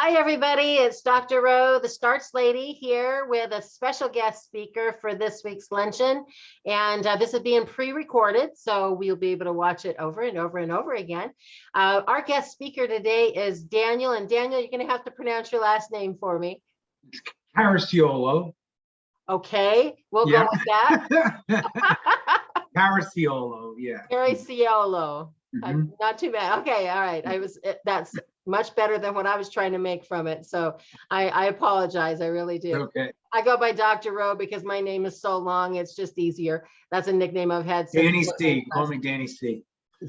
Hi, everybody. It's Dr. Rowe, the Starts Lady, here with a special guest speaker for this week's luncheon. And this is being pre-recorded, so we'll be able to watch it over and over and over again. Our guest speaker today is Daniel. And Daniel, you're going to have to pronounce your last name for me. Cariciolo. Okay, we'll go with that. Cariciolo, yeah. Cariciolo. Not too bad. Okay, all right. That's much better than what I was trying to make from it. So I apologize. I really do. Okay. I go by Dr. Rowe because my name is so long. It's just easier. That's a nickname I've had since. Danny C. Call me Danny C.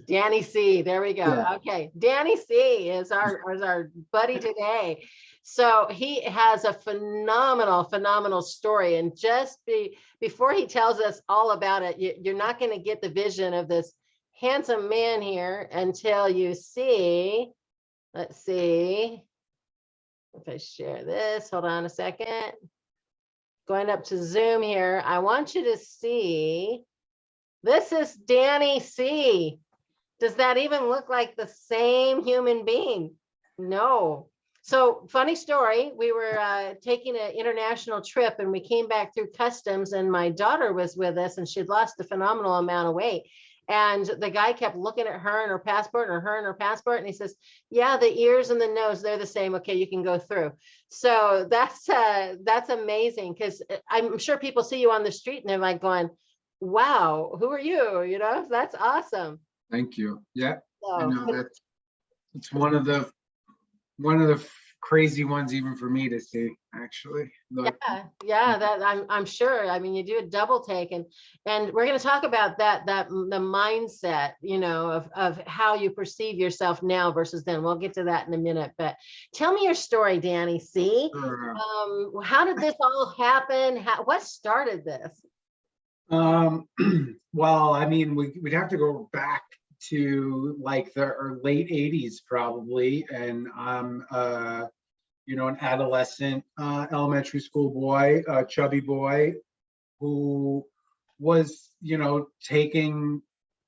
Danny C. There we go. Yeah. Okay. Danny C. is our buddy today. So he has a phenomenal story. And just before he tells us all about it, you're not going to get the vision of this handsome man here until you see. Let's see if I share this. Hold on a second. Going up to Zoom here. I want you to see. This is Danny C. Does that even look like the same human being? No. So funny story. We were taking an international trip and we came back through customs and my daughter was with us and she'd lost a phenomenal amount of weight. And the guy kept looking at her and her passport or her and her passport. And he says, yeah, the ears and the nose, they're the same. Okay, you can go through. So that's amazing because I'm sure people see you on the street and they're like going, wow, who are you? You know, that's awesome. Thank you. Yeah. So, I know it's one of the crazy ones even for me to see, actually. yeah, that I'm sure. I mean, you do a double take and we're going to talk about that the mindset, you know, of how you perceive yourself now versus then. We'll get to that in a minute, but tell me your story, Danny C. How did this all happen? What started this? Well, I mean, we'd have to go back to like the late 80s probably, and I'm an adolescent elementary school boy, chubby boy who was taking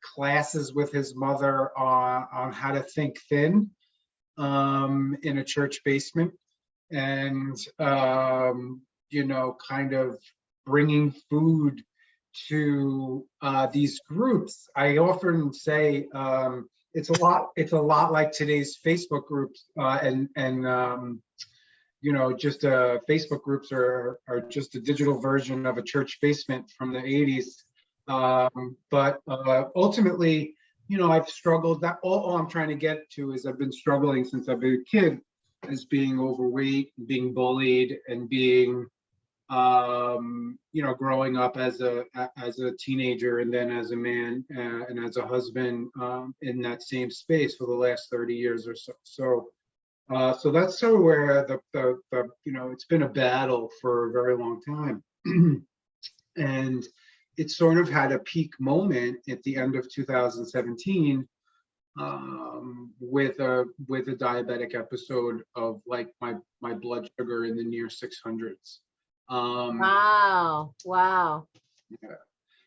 classes with his mother on how to think thin in a church basement, and kind of bringing food to these groups. I often say it's a lot like today's Facebook groups, just Facebook groups are just a digital version of a church basement from the 80s. But ultimately, I've struggled. That all I'm trying to get to is I've been struggling since I've been a kid, as being overweight, being bullied, and being growing up as a teenager and then as a man and as a husband in that same space for the last 30 years or so. So that's sort of where the it's been a battle for a very long time. And it sort of had a peak moment at the end of 2017 with a diabetic episode of like my blood sugar in the near 600s. Wow.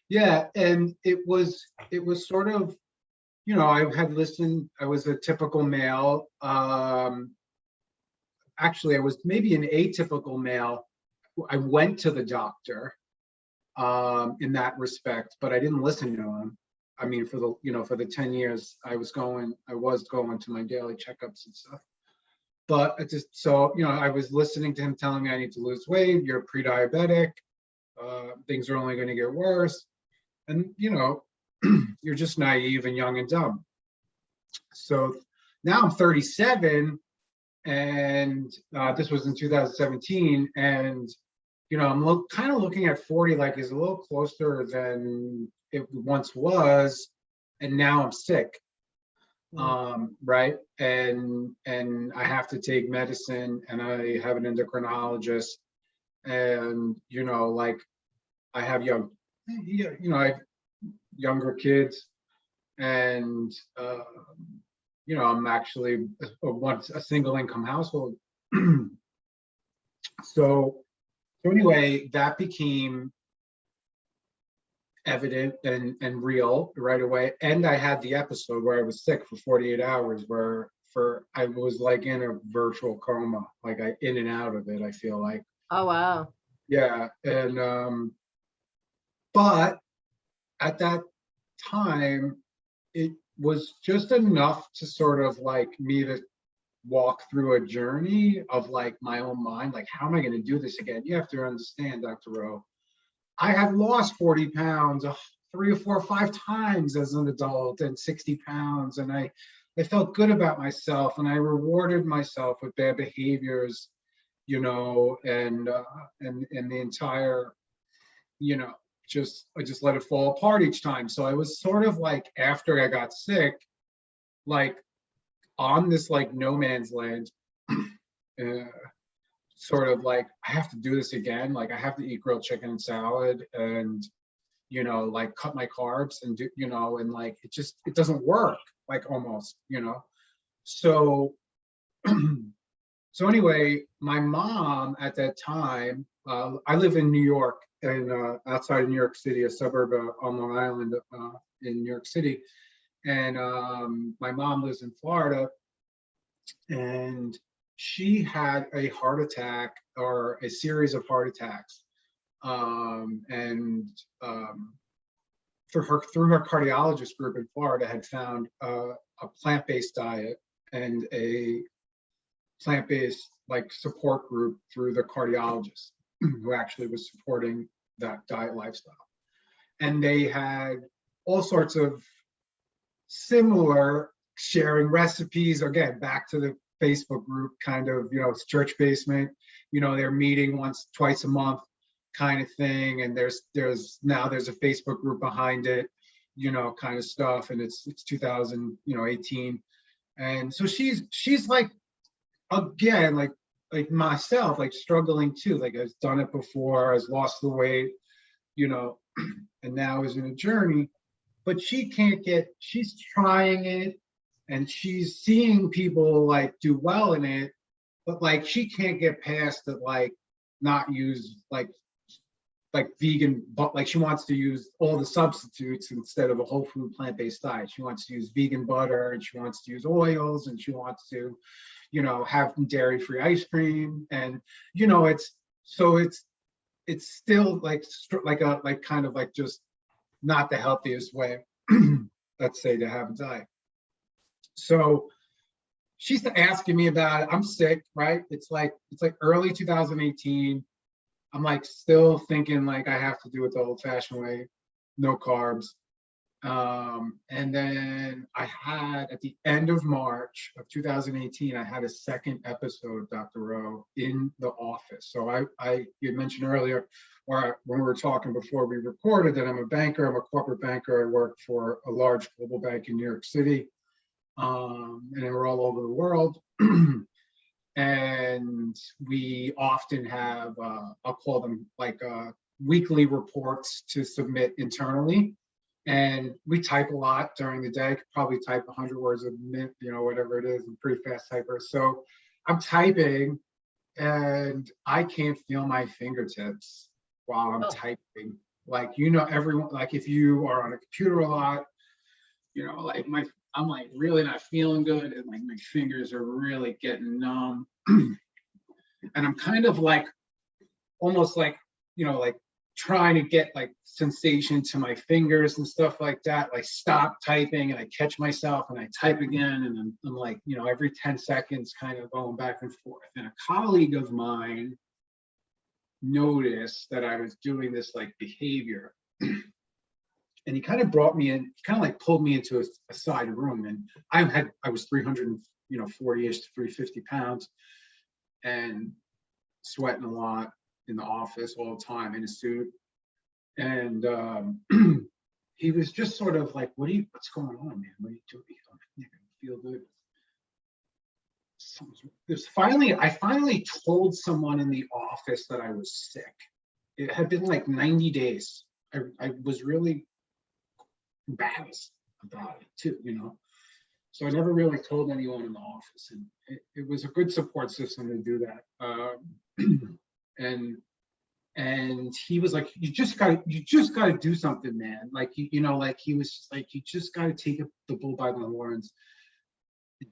Yeah, and it was sort of, I had listened. I was a typical male. Actually, I was maybe an atypical male. I went to the doctor in that respect, but I didn't listen to him. I mean, for the 10 years I was going to my daily checkups and stuff. But I was listening to him telling me I need to lose weight. You're pre-diabetic. Things are only going to get worse. And, you're just naive and young and dumb. So now I'm 37 and this was in 2017. And, I'm kind of looking at 40 like is a little closer than it once was. And now I'm sick. Right. And I have to take medicine and I have an endocrinologist and, I have I have younger kids and, I'm actually a single income household. So anyway, that became evident and real right away. And I had the episode where I was sick for 48 hours, where I was like in a virtual coma, like I in and out of it, I feel like. Oh, wow. Yeah. And but at that time, it was just enough to sort of like me to walk through a journey of like my own mind, like, how am I going to do this again? You have to understand, Dr. Rowe, I had lost 40 pounds 3 or 4 or 5 times as an adult, and 60 pounds. And I felt good about myself, and I rewarded myself with bad behaviors, you know, and the entire, you know, I just let it fall apart each time. So I was sort of like, after I got sick, like on this like no man's land, sort of like, I have to do this again. Like I have to eat grilled chicken and salad, and, you know, like cut my carbs and do, you know, and like, it doesn't work, like almost, you know. So, so anyway, my mom at that time, I live in New York, and outside of New York City, a suburb on Long Island, in New York City. And my mom lives in Florida, and she had a heart attack, or a series of heart attacks. And through her cardiologist group in Florida, had found a plant-based diet and a plant-based like support group through the cardiologist who actually was supporting that diet lifestyle. And they had all sorts of similar sharing recipes, again, back to the Facebook group, kind of, you know, it's church basement, you know, they're meeting twice a month kind of thing. And there's a Facebook group behind it, you know, kind of stuff. And it's 2018. And so she's like, again, like myself, like struggling too, like I've done it before, I've lost the weight, you know, and now is in a journey, but she's trying it, and she's seeing people like do well in it, but like she can't get past it, like not use like vegan, but like she wants to use all the substitutes instead of a whole food plant-based diet. She wants to use vegan butter, and she wants to use oils, and she wants to, you know, have dairy-free ice cream. And, you know, it's still like kind of like just not the healthiest way, let's say, to have a diet. So she's asking me about it. I'm sick, right? It's like early 2018. I'm like still thinking like I have to do it the old-fashioned way, no carbs. And then I had, at the end of March of 2018, I had a second episode, Dr. Rowe, in the office. So you had mentioned earlier, or when we were talking before we recorded, that I'm a banker. I'm a corporate banker. I work for a large global bank in New York City, and we're all over the world. And we often have, I'll call them like weekly reports to submit internally. And we type a lot during the day, could probably type 100 words a minute, you know, whatever it is. I'm a pretty fast typer. So I'm typing, and I can't feel my fingertips while I'm typing. Like, you know, everyone, like if you are on a computer a lot, you know, like I'm like really not feeling good, and like my fingers are really getting numb. And I'm kind of like, almost like, you know, like trying to get like sensation to my fingers and stuff like that. I stop typing and I catch myself and I type again. And I'm like, you know, every 10 seconds kind of going back and forth. And a colleague of mine noticed that I was doing this like behavior. And he kind of brought me in, kind of like pulled me into a side room. And I was 340-ish to 350 pounds, and sweating a lot in the office all the time in a suit. And he was just sort of like, what's going on, man? What are you doing? You're gonna feel good. I finally told someone in the office that I was sick. It had been like 90 days. I was really embarrassed about it too, you know. So I never really told anyone in the office, and it was a good support system to do that. And he was like, you just gotta do something, man. Like, you know, like he was just like, you just gotta take the bull by the horns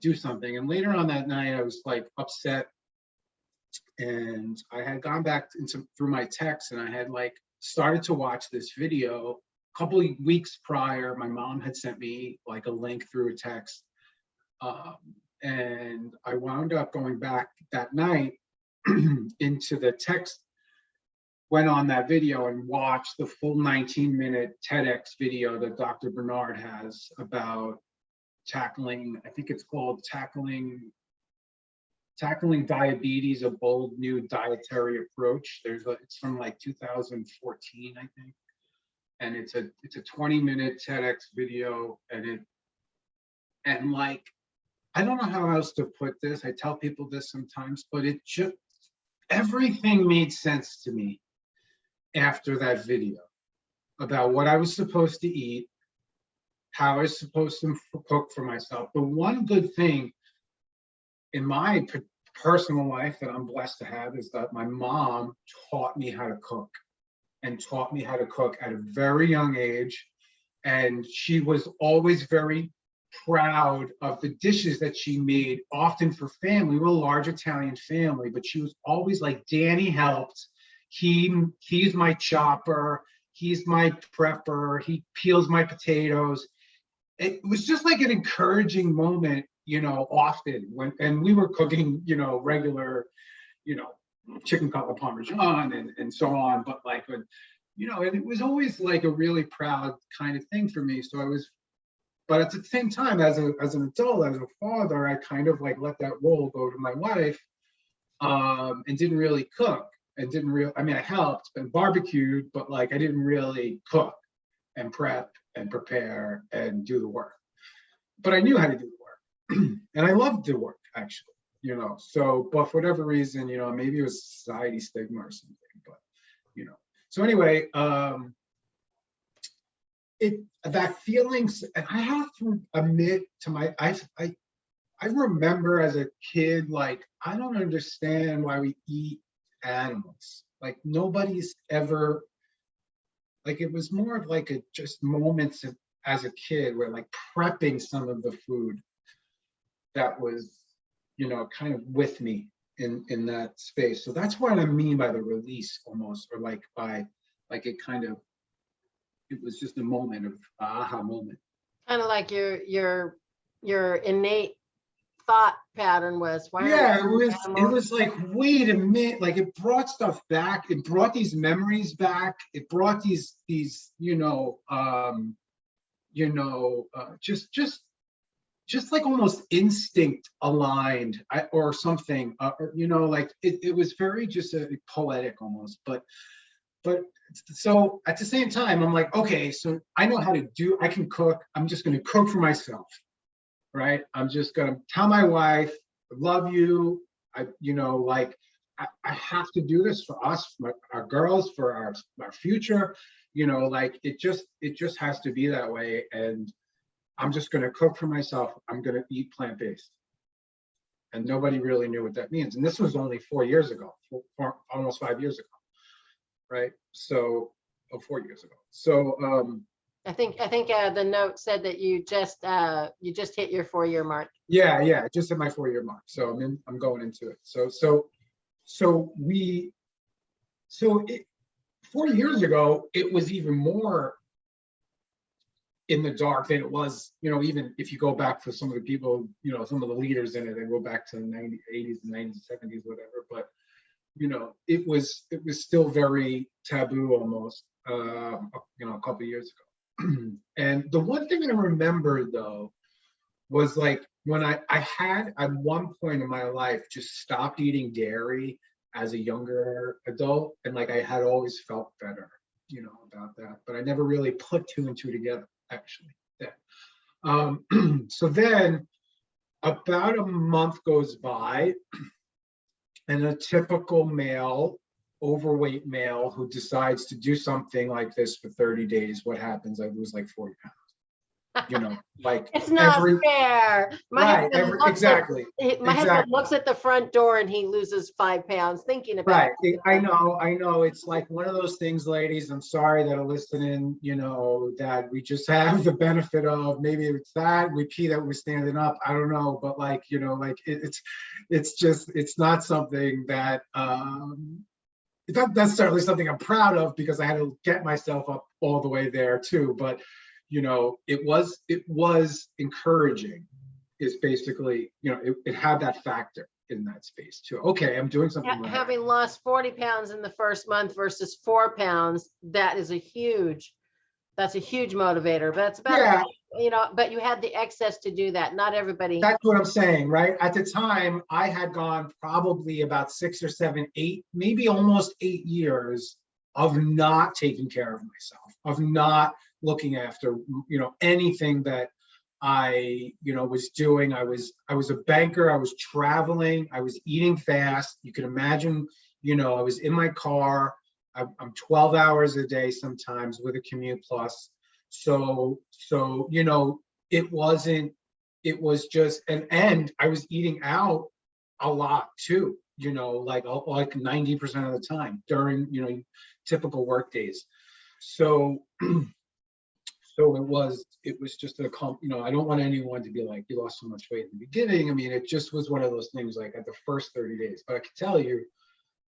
do something. And later on that night, I was like upset, and I had gone back through my texts, and I had like started to watch this video. A couple of weeks prior, my mom had sent me like a link through a text, and I wound up going back that night into the text, went on that video and watched the full 19-minute TEDx video that Dr. Bernard has about tackling, I think it's called Tackling Diabetes, a Bold New Dietary Approach. It's from like 2014, I think. And it's a 20-minute TEDx video, and like, I don't know how else to put this. I tell people this sometimes, but it just, everything made sense to me after that video about what I was supposed to eat, how I was supposed to cook for myself. The one good thing in my personal life that I'm blessed to have is that my mom taught me how to cook, and taught me how to cook at a very young age. And she was always very proud of the dishes that she made, often for family. We're a large Italian family, but she was always like, Danny helped. He's my chopper. He's my prepper. He peels my potatoes. It was just like an encouraging moment, often and we were cooking, regular, chicken cutlet parmesan and so on. But like, and it was always like a really proud kind of thing for me. So but at the same time, as an adult, as a father, I kind of like let that role go to my wife, and didn't really cook, and I helped and barbecued, but like I didn't really cook and prep and prepare and do the work. But I knew how to do the work. And I loved the work, actually, so, but for whatever reason, maybe it was society stigma or something, but, so anyway, that feelings, and I have to admit to I remember as a kid, like, I don't understand why we eat animals. Like, nobody's ever, like, it was more of like just moments as a kid where like prepping some of the food that was, kind of with me in that space. So that's what I mean by the release almost, or like by, like it was just a moment of aha moment. Kind of like your innate thought pattern was, why yeah, it was like, wait a minute, like it brought stuff back, it brought these memories back, it brought these just like almost instinct aligned, or something, like it was very just poetic almost. But so at the same time, I'm like, okay, so I know how to I can cook. I'm just going to cook for myself, right? I'm just going to tell my wife, I love you. I have to do this for us, for our girls, for our future, like it just has to be that way. And I'm just going to cook for myself. I'm going to eat plant-based. And nobody really knew what that means. And this was only 4 years ago, almost 5 years ago, right? So, 4 years ago. So, I think the note said that you just hit your 4-year mark. Yeah, just at my 4-year mark. So I'm going into it. So 4 years ago, it was even more in the dark than it was, even if you go back for some of the people, some of the leaders in it, and go back to the 80s and 90s, 70s, whatever. But, it was still very taboo almost, a couple of years ago. And the one thing I remember though, was like when I had at one point in my life just stopped eating dairy as a younger adult. And like, I had always felt better, about that, but I never really put two and two together. Actually, then. So then about a month goes by, and a typical male, overweight male who decides to do something like this for 30 days, what happens? I lose like 40 pounds. you know, like It's not every, fair. right, every, exactly, My husband exactly. looks at the front door and he loses 5 pounds thinking about Right. I know, I know. It's like one of those things, ladies, I'm sorry that are listening, you know, that we just have the benefit of, maybe it's that we pee that we're standing up. I don't know. But like, you know, like it's just, it's not something that, it's not necessarily something I'm proud of because I had to get myself up all the way there too. But, you know, it was encouraging, is basically, you know, it had that factor in that space too. Okay, I'm doing something right. having lost 40 pounds in the first month versus 4 pounds. That's a huge motivator. But that's about, Yeah, you know, but you had the excess to do that. Not everybody. that's what I'm saying, right? At the time, I had gone probably about 6 or 7, 8, maybe almost 8 years of not taking care of myself, of not looking after, you know, anything that I, you know, was doing. I was a banker. I was traveling. I was eating fast. You can imagine, you know, I was in my car. I'm 12 hours a day sometimes with a commute plus. So, you know, it wasn't, it was just, and I was eating out a lot too, you know, like 90% of the time during, you know, typical work days. So, so it was just a, you know, I don't want anyone to be like, you lost so much weight in the beginning. I mean, it just was one of those things like at the first 30 days, but I can tell you,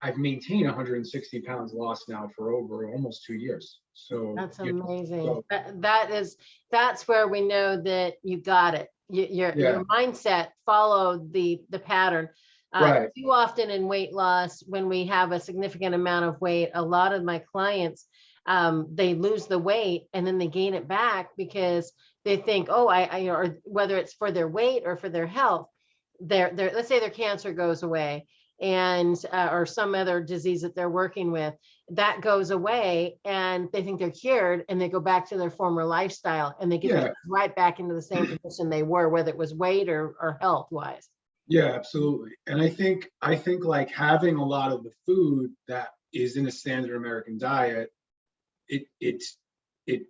I've maintained 160 pounds lost now for over almost 2 years. So That's you know, amazing. so, That's where we know that you got it. yeah, Your mindset followed the pattern. right, Too often in weight loss, when we have a significant amount of weight, a lot of my clients, they lose the weight and then they gain it back because they think, oh, you know, or whether it's for their weight or for their health, let's say their cancer goes away and or some other disease that they're working with, that goes away and they think they're cured and they go back to their former lifestyle and they get yeah, right back into the same position they were, whether it was weight or health wise. yeah, absolutely. And I think like having a lot of the food that is in a standard American diet, it's it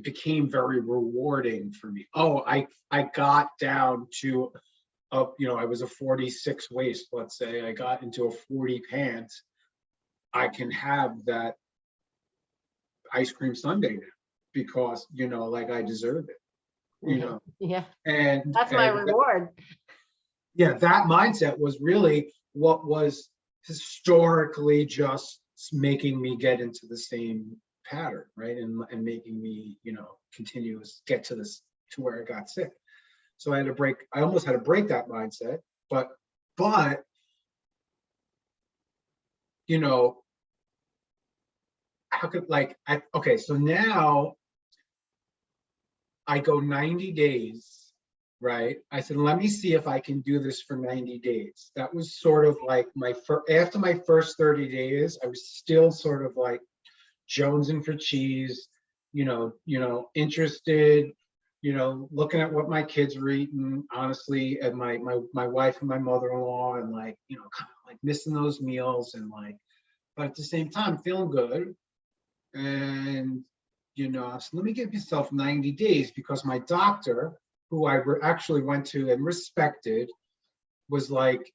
became very rewarding for me. Oh, I got down to you know, I was a 46 waist, let's say. I got into a 40 pants. I can have that ice cream sundae now because, you know, like I deserve it, you know. Yeah, And that's my reward. yeah, that mindset was really what was historically just making me get into the same pattern, right? And making me, you know, get to this, to where I got sick. So I almost had to break that mindset, but, you know, how could like, okay, so now I go 90 days, right? I said, let me see if I can do this for 90 days. That was sort of like after my first 30 days, I was still sort of like jonesing for cheese, you know, interested, you know, looking at what my kids were eating, honestly, and my wife and my mother-in-law, and like, you know, kind of like missing those meals, and like, but at the same time feeling good. And, you know, so let me give yourself 90 days, because my doctor, who I actually went to and respected, was like,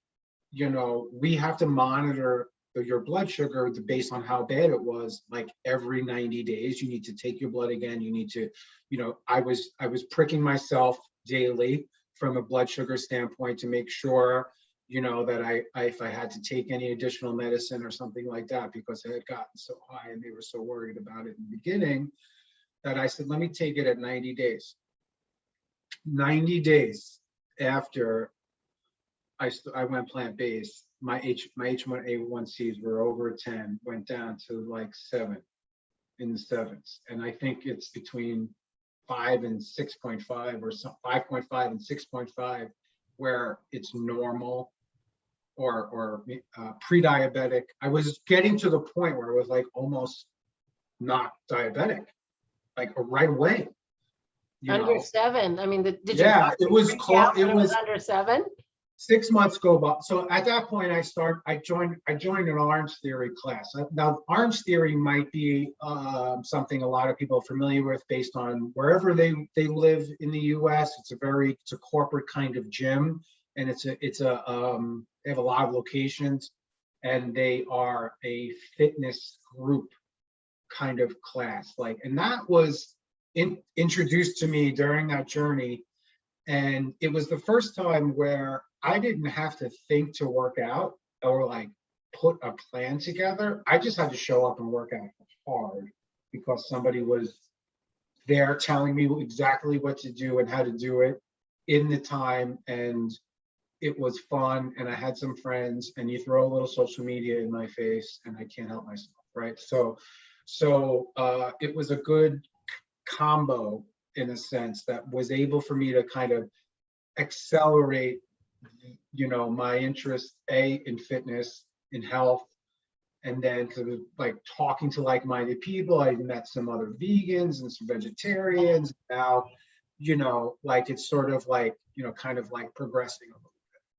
you know, we have to monitor your blood sugar based on how bad it was. Like every 90 days, you need to take your blood again. You need to, you know, I was pricking myself daily from a blood sugar standpoint to make sure, you know, that if I had to take any additional medicine or something like that, because it had gotten so high and they were so worried about it in the beginning, that I said, let me take it at 90 days. 90 days after I went plant-based, my H1A1Cs were over 10, went down to like 7, in the 7s. And I think it's between 5 and 6.5, or 5.5 and 6.5, where it's normal, or pre-diabetic. I was getting to the point where it was like almost not diabetic, like right away. Under 7. I mean, did your Yeah, doctor it was freak out called, it when it was was under 7? 6 months go by. So at that point, I joined an Orange Theory class. Now, Orange Theory might be something a lot of people are familiar with based on wherever they live in the U.S. It's a corporate kind of gym, and they have a lot of locations, and they are a fitness group kind of class. And that was introduced to me during that journey. And it was the first time where I didn't have to think to work out or put a plan together. I just had to show up and work out hard because somebody was there telling me exactly what to do and how to do it in the time. And it was fun. And I had some friends, and you throw a little social media in my face and I can't help myself, right? So it was a good combo, in a sense, that was able for me to kind of accelerate, my interest in fitness, in health. And then because of talking to like-minded people, I met some other vegans and some vegetarians. Now, it's sort of kind of progressing a little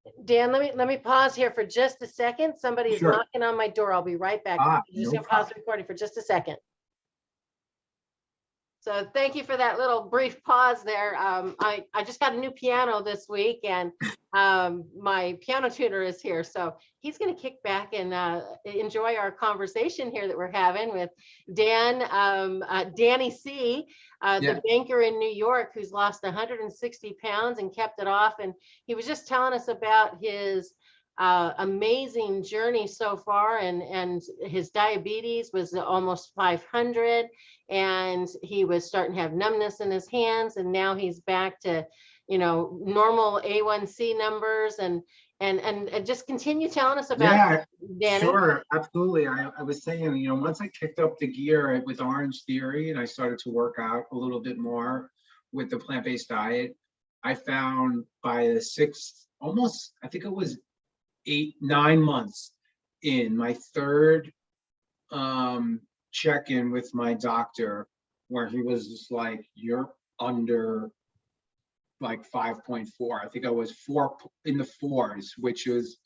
bit. Dan, let me pause here for just a second. Somebody is Sure. knocking on my door. I'll be right back. I'm just No gonna pause the recording for just a second. So thank you for that little brief pause there. I just got a new piano this week, and my piano tuner is here. So he's going to kick back and enjoy our conversation here that we're having with Danny C., the banker in New York who's lost 160 pounds and kept it off. And he was just telling us about his amazing journey so far, and his diabetes was almost 500, and he was starting to have numbness in his hands, and now he's back to normal A1C numbers, and just continue telling us about it, Danny. Sure, absolutely. I was saying, once I kicked up the gear with Orange Theory and I started to work out a little bit more with the plant-based diet, I found by the I think it was 8-9 months in, my third check-in with my doctor, where he was just like, you're under 5.4. I think I was 4 in the 4s, which is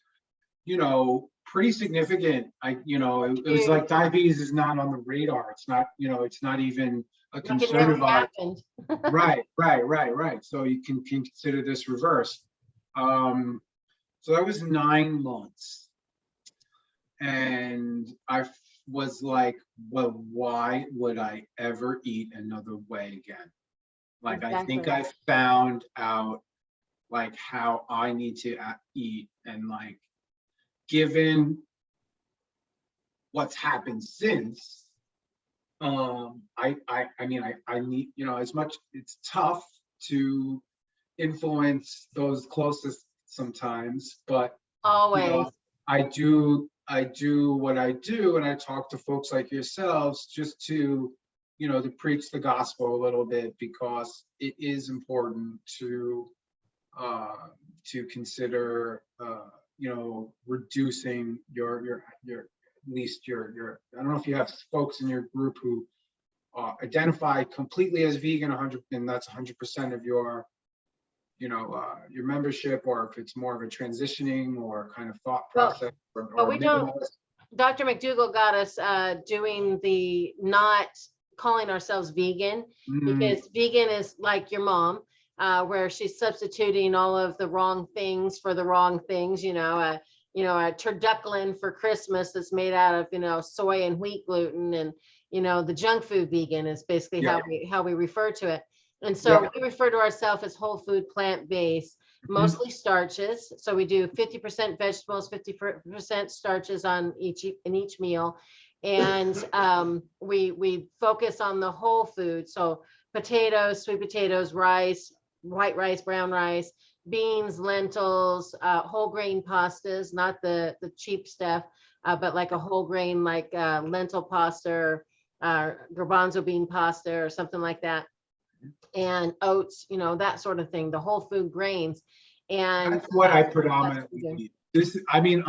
pretty significant. It was like diabetes is not on the radar. It's not it's not even a concern of ours. Right. So you can consider this reversed. So that was 9 months. And I was like, well, why would I ever eat another way again? Exactly. I think I found out how I need to eat, and given what's happened since, I need, as much, it's tough to influence those closest sometimes, but always I do what I do, and I talk to folks like yourselves just to to preach the gospel a little bit, because it is important to consider reducing your at least your I don't know if you have folks in your group who identify completely as vegan 100, and that's 100% of your your membership, or if it's more of a transitioning or kind of thought process. But we don't. Dr. McDougall got us doing the not calling ourselves vegan, because vegan is like your mom, where she's substituting all of the wrong things for the wrong things. A turducken for Christmas that's made out of soy and wheat gluten, and the junk food vegan is basically how we refer to it. And so we refer to ourselves as whole food, plant-based, mostly starches. So we do 50% vegetables, 50% starches in each meal. And we focus on the whole food. So potatoes, sweet potatoes, rice, white rice, brown rice, beans, lentils, whole grain pastas, not the cheap stuff, but like a whole grain, like lentil pasta, garbanzo bean pasta, or something like that. And oats, that sort of thing, the whole food grains. And that's what I predominantly eat. I'm in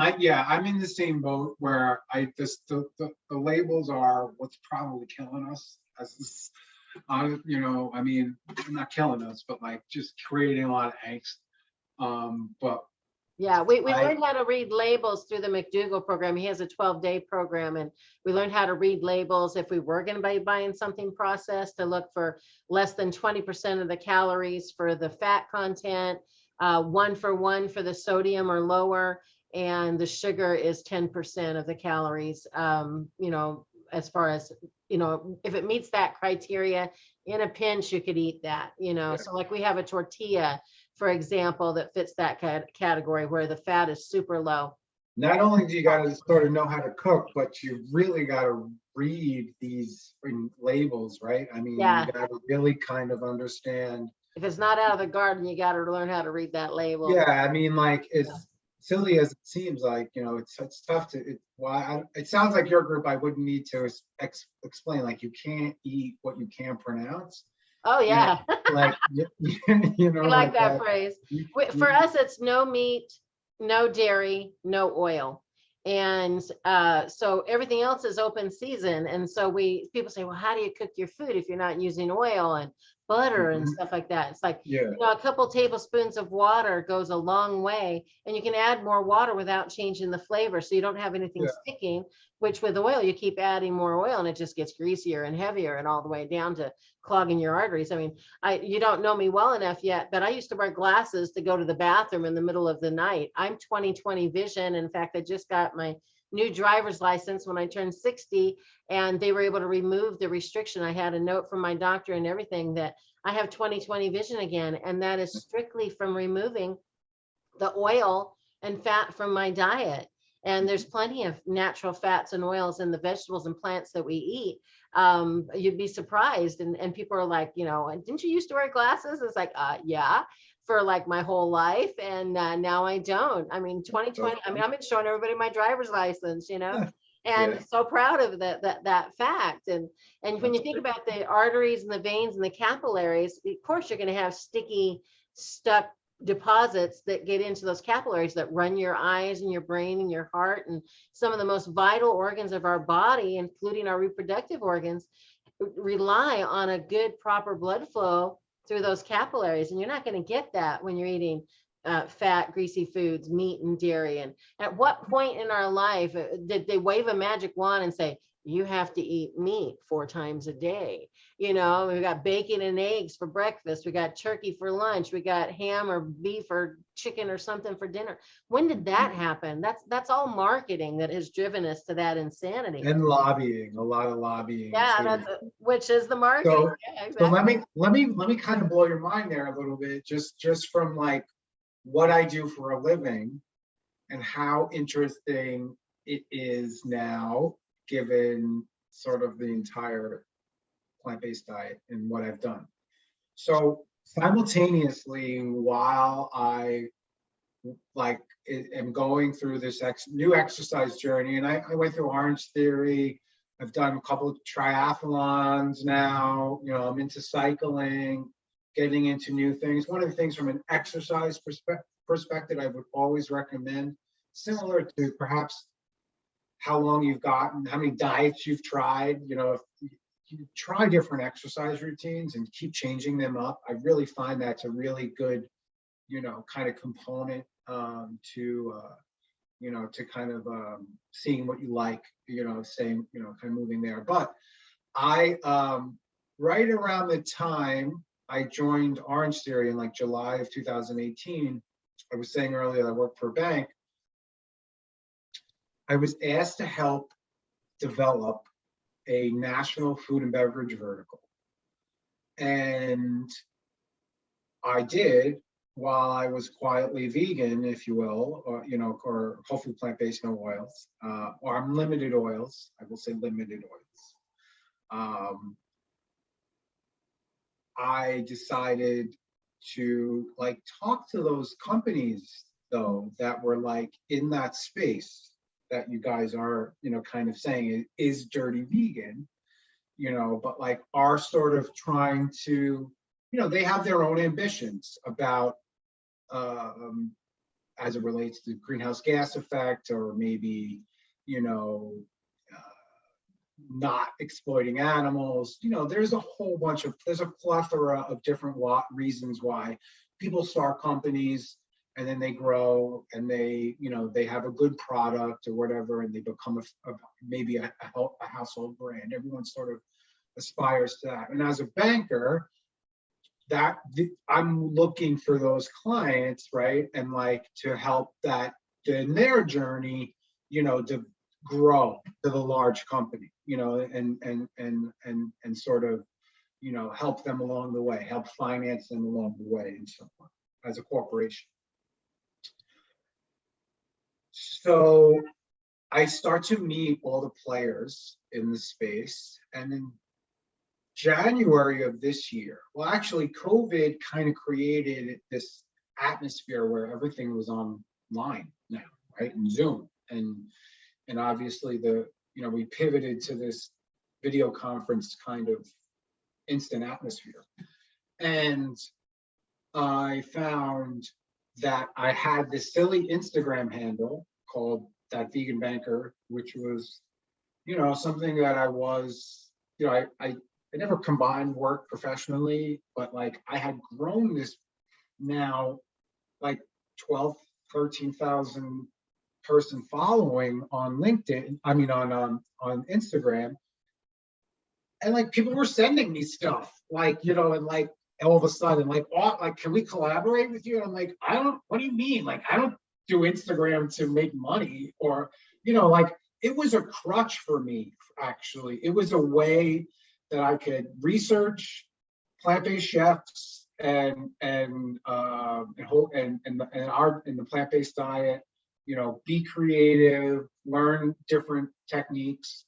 the same boat where the labels are what's probably killing us. I'm not killing us, but just creating a lot of angst. But Yeah, we I, learned how to read labels through the McDougall program. He has a 12-day program, and we learned how to read labels if we were going to be buying something processed, to look for less than 20% of the calories for the fat content, 1 for 1 for the sodium or lower, and the sugar is 10% of the calories. As far as, if it meets that criteria, in a pinch, you could eat that, yeah. So like we have a tortilla, for example, that fits that category where the fat is super low. Not only do you got to sort of know how to cook, but you really got to read these labels, right? I mean, Yeah. you got to really kind of understand. If it's not out of the garden, you got to learn how to read that label. Yeah, I mean, like, as silly as it seems, like, it's tough to. It sounds like your group, I wouldn't need to explain. Like, you can't eat what you can't pronounce. Oh yeah. Like, I like like that phrase. For us, it's no meat, no dairy, no oil. And so everything else is open season. And so people say, well, how do you cook your food if you're not using oil and butter and stuff like that? It's like, Yeah. a couple tablespoons of water goes a long way, and you can add more water without changing the flavor. So you don't have anything sticking, which with oil, you keep adding more oil and it just gets greasier and heavier and all the way down to clogging your arteries. I mean, you don't know me well enough yet, but I used to wear glasses to go to the bathroom in the middle of the night. I'm 20/20 vision. In fact, I just got my new driver's license when I turned 60, and they were able to remove the restriction. I had a note from my doctor and everything that I have 20/20 vision again, and that is strictly from removing the oil and fat from my diet. And there's plenty of natural fats and oils in the vegetables and plants that we eat. You'd be surprised. And people are like, didn't you used to wear glasses? It's like, yeah, for like my whole life. And now I don't. I mean, 20/20, I mean, I've been showing everybody my driver's license, and so proud of that fact. And when you think about the arteries and the veins and the capillaries, of course, you're going to have sticky, stuck deposits that get into those capillaries that run your eyes and your brain and your heart and some of the most vital organs of our body, including our reproductive organs, rely on a good, proper blood flow through those capillaries. And you're not going to get that when you're eating fat, greasy foods, meat and dairy. And at what point in our life did they wave a magic wand and say, you have to eat meat 4 times a day? We got bacon and eggs for breakfast. We got turkey for lunch. We got ham or beef or chicken or something for dinner. When did that happen? That's all marketing that has driven us to that insanity. And lobbying, a lot of lobbying. Yeah, which is the marketing. So, yeah, exactly. so let me kind of blow your mind there a little bit, just from like what I do for a living and how interesting it is now, given sort of the entire plant-based diet and what I've done. So simultaneously, while I am going through this new exercise journey, and I went through Orange Theory, I've done a couple of triathlons now, I'm into cycling, getting into new things. One of the things from an exercise perspective, I would always recommend, similar to perhaps how long you've gotten, how many diets you've tried, if you try different exercise routines and keep changing them up, I really find that's a really good, kind of component to kind of seeing what you like, saying, kind of moving there. But I, right around the time I joined Orange Theory in like July of 2018, I was saying earlier I worked for a bank. I was asked to help develop a national food and beverage vertical. And I did, while I was quietly vegan, if you will, or hopefully plant-based, no oils, or I'm limited oils. I will say limited oils. I decided to talk to those companies though that were in that space that you guys are, kind of saying is dirty vegan, but are sort of trying to, they have their own ambitions about, as it relates to greenhouse gas effect, or maybe, not exploiting animals. There's a plethora of different reasons why people start companies and then they grow and they, you know, they have a good product or whatever, and they become maybe a household brand. Everyone sort of aspires to that. And as a banker, I'm looking for those clients, right? And like to help that in their journey, you know, to grow to the large company, you know, and sort of, you know, help them along the way, help finance them along the way and so on as a corporation. So I start to meet all the players in the space, and in January of this year, well, actually, COVID kind of created this atmosphere where everything was online now, right, and Zoom, and obviously we pivoted to this video conference kind of instant atmosphere, and I found that I had this silly Instagram handle called That Vegan Banker, which was, you know, something that I was, you know, I never combined work professionally, but like I had grown this now like 12, 13,000 person following on LinkedIn, I mean on Instagram. And like people were sending me stuff, like, you know, and like all of a sudden, like, oh, like, can we collaborate with you? And I'm like, what do you mean? Like, I don't do Instagram to make money, or, you know, like it was a crutch for me, actually. It was a way that I could research plant-based chefs and the plant-based diet, you know, be creative, learn different techniques,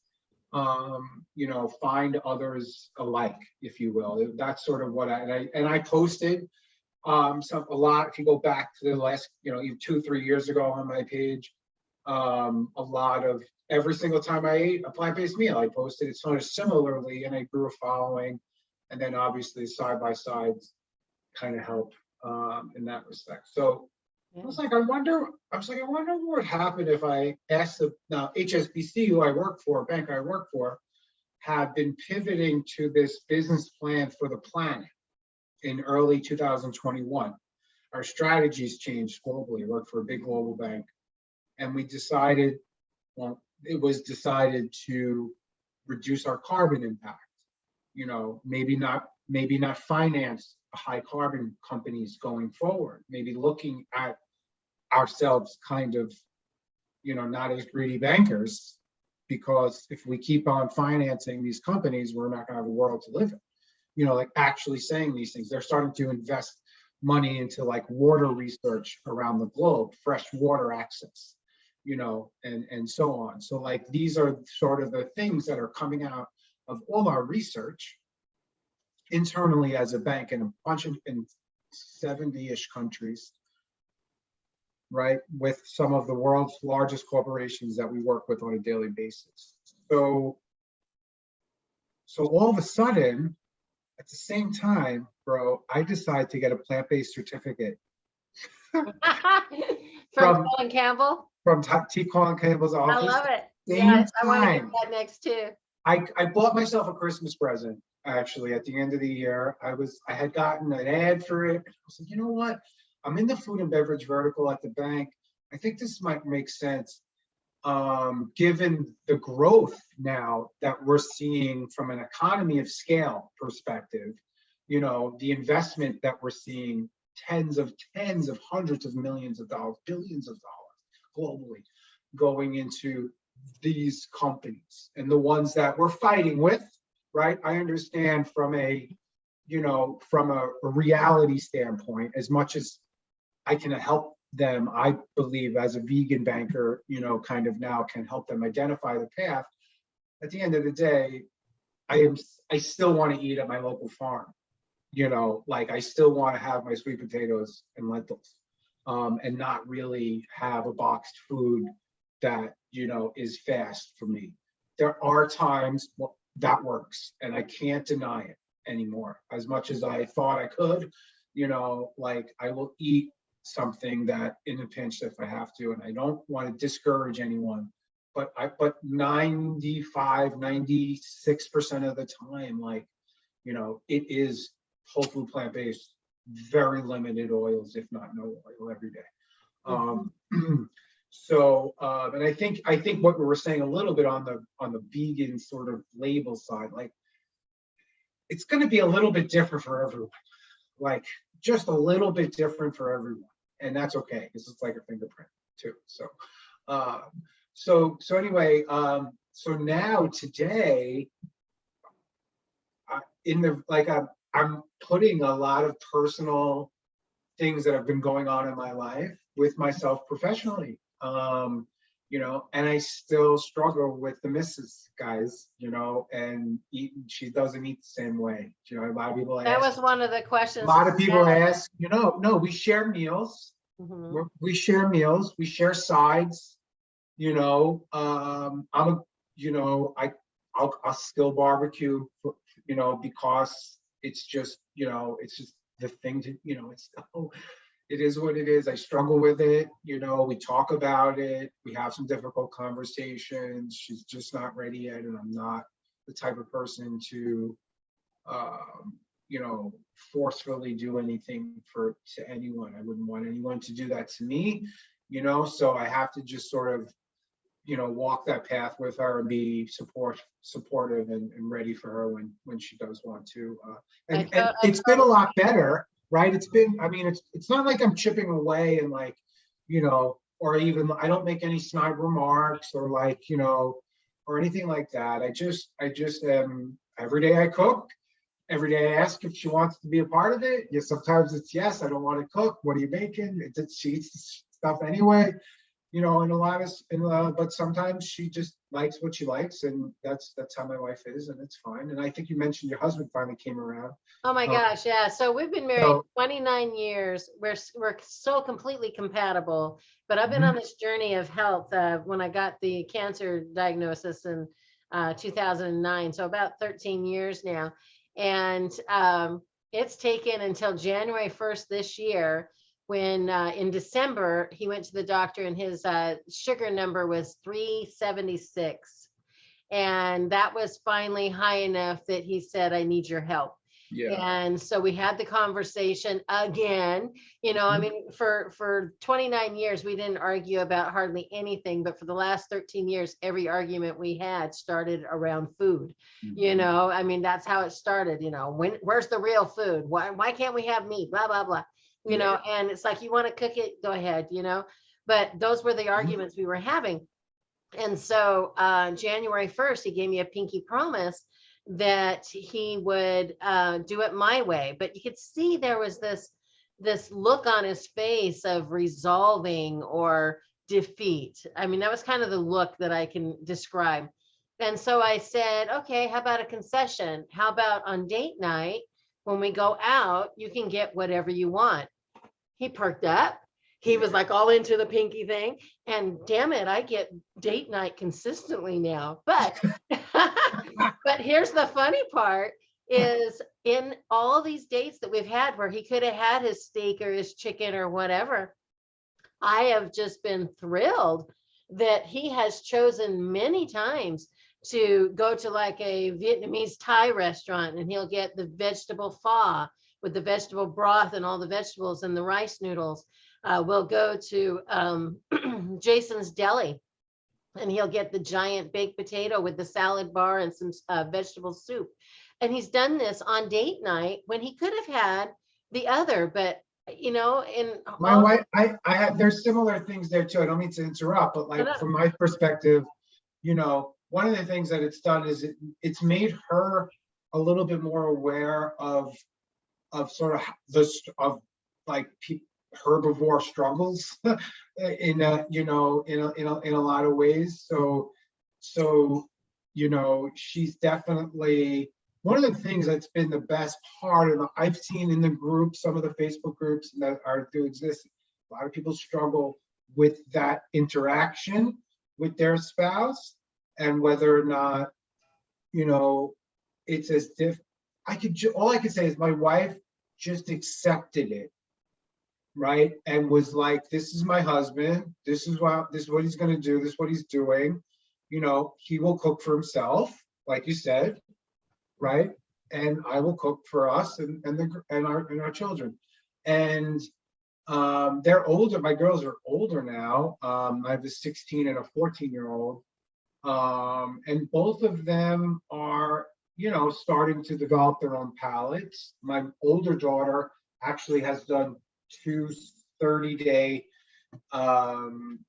you know, find others alike, if you will. That's sort of what I posted a lot. If you go back to the last, you know, 2-3 years ago on my page, a lot of every single time I ate a plant-based meal, I posted it sort of similarly, and I grew a following. And then obviously side by sides kind of help in that respect. So I was like, I wonder what would happen if I asked now HSBC, who I work for, a bank I work for, have been pivoting to this business plan for the planet in early 2021. Our strategies changed globally. I work for a big global bank, and we decided, well, it was decided to reduce our carbon impact. You know, maybe not finance high carbon companies going forward, maybe looking at ourselves kind of, you know, not as greedy bankers, because if we keep on financing these companies, we're not going to have a world to live in. You know, like actually saying these things. They're starting to invest money into like water research around the globe, fresh water access, you know, and so on. So like these are sort of the things that are coming out of all our research internally as a bank in in 70-ish countries, right, with some of the world's largest corporations that we work with on a daily basis. So all of a sudden, at the same time, bro, I decide to get a plant-based certificate from Colin Campbell, from T. Colin Campbell's office. I love it. Same yes, I time, want to get that next too. I bought myself a Christmas present, actually, at the end of the year. I had gotten an ad for it. I was like, you know what? I'm in the food and beverage vertical at the bank. I think this might make sense, given the growth now that we're seeing from an economy of scale perspective. You know, the investment that we're seeing, tens of hundreds of millions of dollars, billions of dollars globally going into these companies, and the ones that we're fighting with, right? I understand from a reality standpoint, as much as I can help them, I believe as a vegan banker, you know, kind of now can help them identify the path. At the end of the day, I still want to eat at my local farm. You know, like I still want to have my sweet potatoes and lentils, and not really have a boxed food that, you know, is fast for me. There are times that works, and I can't deny it anymore. As much as I thought I could, you know, like I will eat something that in a pinch if I have to, and I don't want to discourage anyone, but 95, 96% of the time, like, you know, it is whole food plant-based, very limited oils, if not no oil every day. Um, so, and I think what we were saying a little bit on the vegan sort of label side, like it's going to be a little bit different for everyone, like just a little bit different for everyone, and that's okay because it's like a fingerprint too. So, so anyway, so now today, I'm putting a lot of personal things that have been going on in my life with myself professionally, and I still struggle with the missus, guys, and she doesn't eat the same way. A lot of people ask. That was one of the questions. A lot of people ask, no, we share meals. Mm-hmm. We share meals, we share sides, I'll still barbecue, because it's just the thing to, it is what it is. I struggle with it. We talk about it. We have some difficult conversations. She's just not ready yet. And I'm not the type of person to, forcefully do anything to anyone. I wouldn't want anyone to do that to me, so I have to just sort of, walk that path with her and be supportive and ready for her when she does want to. And it's been a lot better, right? It's been, it's not like I'm chipping away and like, or even I don't make any snide remarks or like, or anything like that. I just am, every day I cook. Every day I ask if she wants to be a part of it. Yeah, sometimes it's yes, I don't want to cook. What are you making? She eats stuff anyway, but sometimes she just likes what she likes, and that's how my wife is, and it's fine. And I think you mentioned your husband finally came around. Oh my gosh, yeah. So we've been married 29 years. We're so completely compatible. But I've been on this journey of health when I got the cancer diagnosis in 2009. So about 13 years now. And it's taken until January 1st this year, when in December, he went to the doctor and his sugar number was 376. And that was finally high enough that he said, I need your help. Yeah. And so we had the conversation again, for 29 years, we didn't argue about hardly anything, but for the last 13 years, every argument we had started around food. That's how it started, where's the real food? Why can't we have meat? Blah, blah, blah, and it's like, you want to cook it, go ahead, but those were the arguments we were having. And so January 1st, he gave me a pinky promise that he would do it my way. But you could see there was this look on his face of resolving or defeat. That was kind of the look that I can describe. And so I said, okay, how about a concession? How about on date night, when we go out, you can get whatever you want? He perked up. He was like all into the pinky thing, and damn it, I get date night consistently now. But but here's the funny part is, in all these dates that we've had where he could have had his steak or his chicken or whatever, I have just been thrilled that he has chosen many times to go to like a Vietnamese Thai restaurant, and he'll get the vegetable pho with the vegetable broth and all the vegetables and the rice noodles. We'll go to Jason's Deli, and he'll get the giant baked potato with the salad bar and some vegetable soup. And he's done this on date night when he could have had the other, but in my wife, I have, there's similar things there too. I don't mean to interrupt, but like from my perspective, one of the things that it's done is it's made her a little bit more aware of sort of this, of like herbivore struggles in a lot of ways. So she's definitely one of the things that's been the best part of I've seen in the group, some of the Facebook groups that do exist. A lot of people struggle with that interaction with their spouse, and whether or not it's as if all I could say is my wife just accepted it, right? And was like, this is my husband, this is what he's going to do, this is what he's doing. He will cook for himself, like you said, right? And I will cook for us and our children. And They're older. My girls are older now. I have a 16 and a 14-year-old. And both of them are, starting to develop their own palates. My older daughter actually has done two 30-day, whole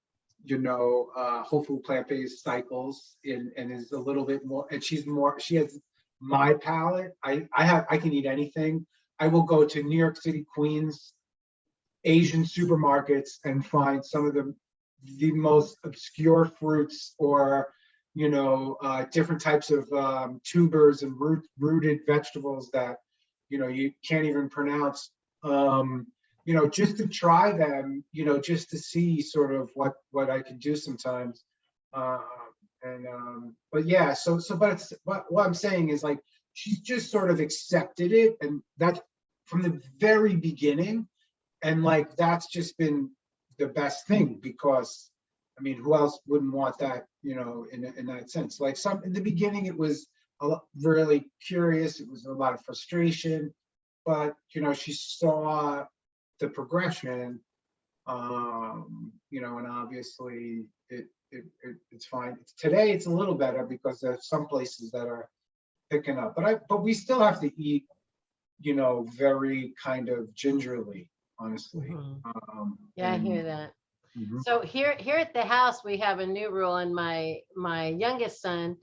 food plant-based cycles and is a little bit more, and she has my palate. I can eat anything. I will go to New York City, Queens, Asian supermarkets and find some of the most obscure fruits or different types of tubers and rooted vegetables that you can't even pronounce, just to try them, just to see sort of what I can do sometimes. But yeah, but what I'm saying is, like, she's just sort of accepted it, and that's from the very beginning. And like, that's just been the best thing, because I mean, who else wouldn't want that, in that sense? Like, in the beginning, it was really curious. It was a lot of frustration, but she saw the progression, and obviously it's fine. Today it's a little better because there's some places that are picking up, but we still have to eat, very kind of gingerly, honestly. Yeah, I hear that. Mhm. So here at the house, we have a new rule, and my youngest son,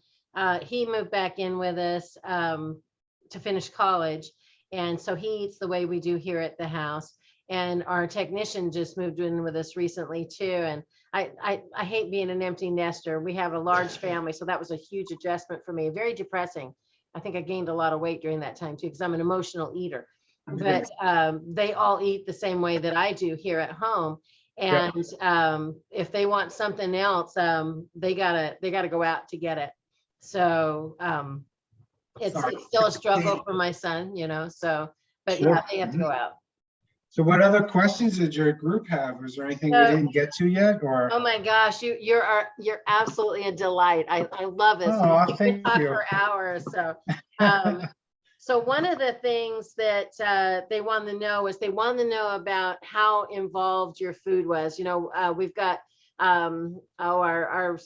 he moved back in with us to finish college, and so he eats the way we do here at the house. And our technician just moved in with us recently too. And I hate being an empty nester. We have a large family, so that was a huge adjustment for me. Very depressing. I think I gained a lot of weight during that time too, because I'm an emotional eater. But they all eat the same way that I do here at home. And if they want something else, they gotta go out to get it. So it's still a struggle for my son, so, but Sure. yeah, they have to go out. So what other questions did your group have? Was there anything we didn't get to yet, or? Oh my gosh, you're absolutely a delight. I love it. Oh, So we thank could talk you. for hours. So one of the things that they wanted to know is they wanted to know about how involved your food was. We've got our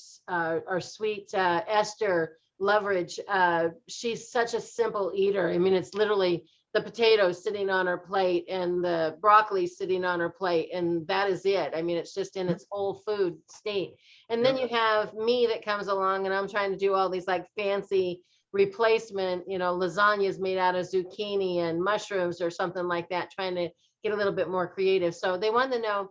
sweet Esther Loveridge. She's such a simple eater. I mean, it's literally the potatoes sitting on her plate and the broccoli sitting on her plate, and that is it. I mean, it's just in its whole food state. And then you have me that comes along, and I'm trying to do all these like fancy replacement, lasagnas made out of zucchini and mushrooms or something like that, trying to get a little bit more creative. So they wanted to know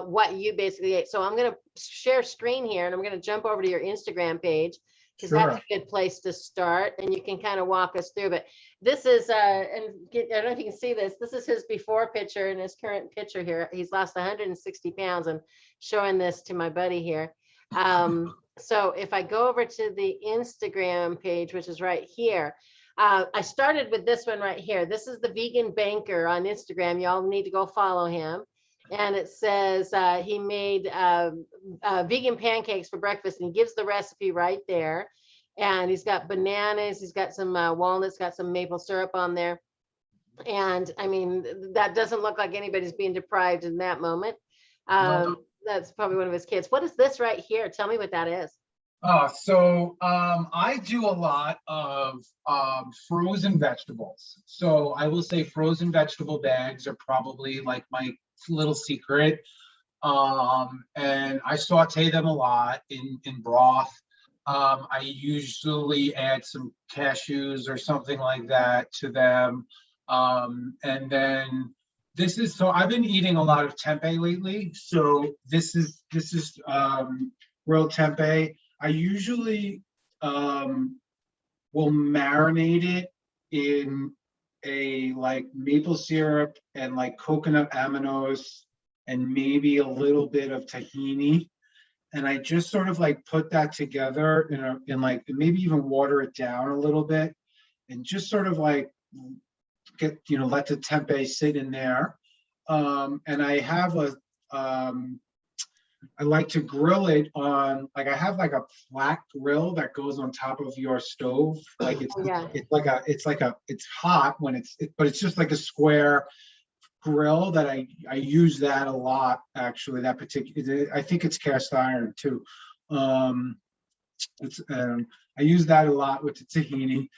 what you basically ate. So I'm going to share screen here, and I'm going to jump over to your Instagram page, because that's a good place to start, and you can kind of walk us through. But this is, I don't know if you can see this. This is his before picture and his current picture here. He's lost 160 pounds. I'm showing this to my buddy here. So if I go over to the Instagram page, which is right here, I started with this one right here. This is the Vegan Banker on Instagram. Y'all need to go follow him. And it says he made vegan pancakes for breakfast, and he gives the recipe right there. And he's got bananas, he's got some walnuts, got some maple syrup on there. And I mean, that doesn't look like anybody's being deprived in that moment. That's probably one of his kids. What is this right here? Tell me what that is. So I do a lot of frozen vegetables. So I will say frozen vegetable bags are probably like my little secret. And I saute them a lot in broth. I usually add some cashews or something like that to them. And then so I've been eating a lot of tempeh lately. So this is grilled tempeh. I usually will marinate it in a like maple syrup and like coconut aminos and maybe a little bit of tahini. And I just sort of like put that together in like maybe even water it down a little bit and just sort of like let the tempeh sit in there. And I have I like to grill it on, like, I have like a flat grill that goes on top of your stove. Like it's hot when but it's just like a square grill that I use that a lot, actually. That particular, I think it's cast iron too. It's I use that a lot with the tahini.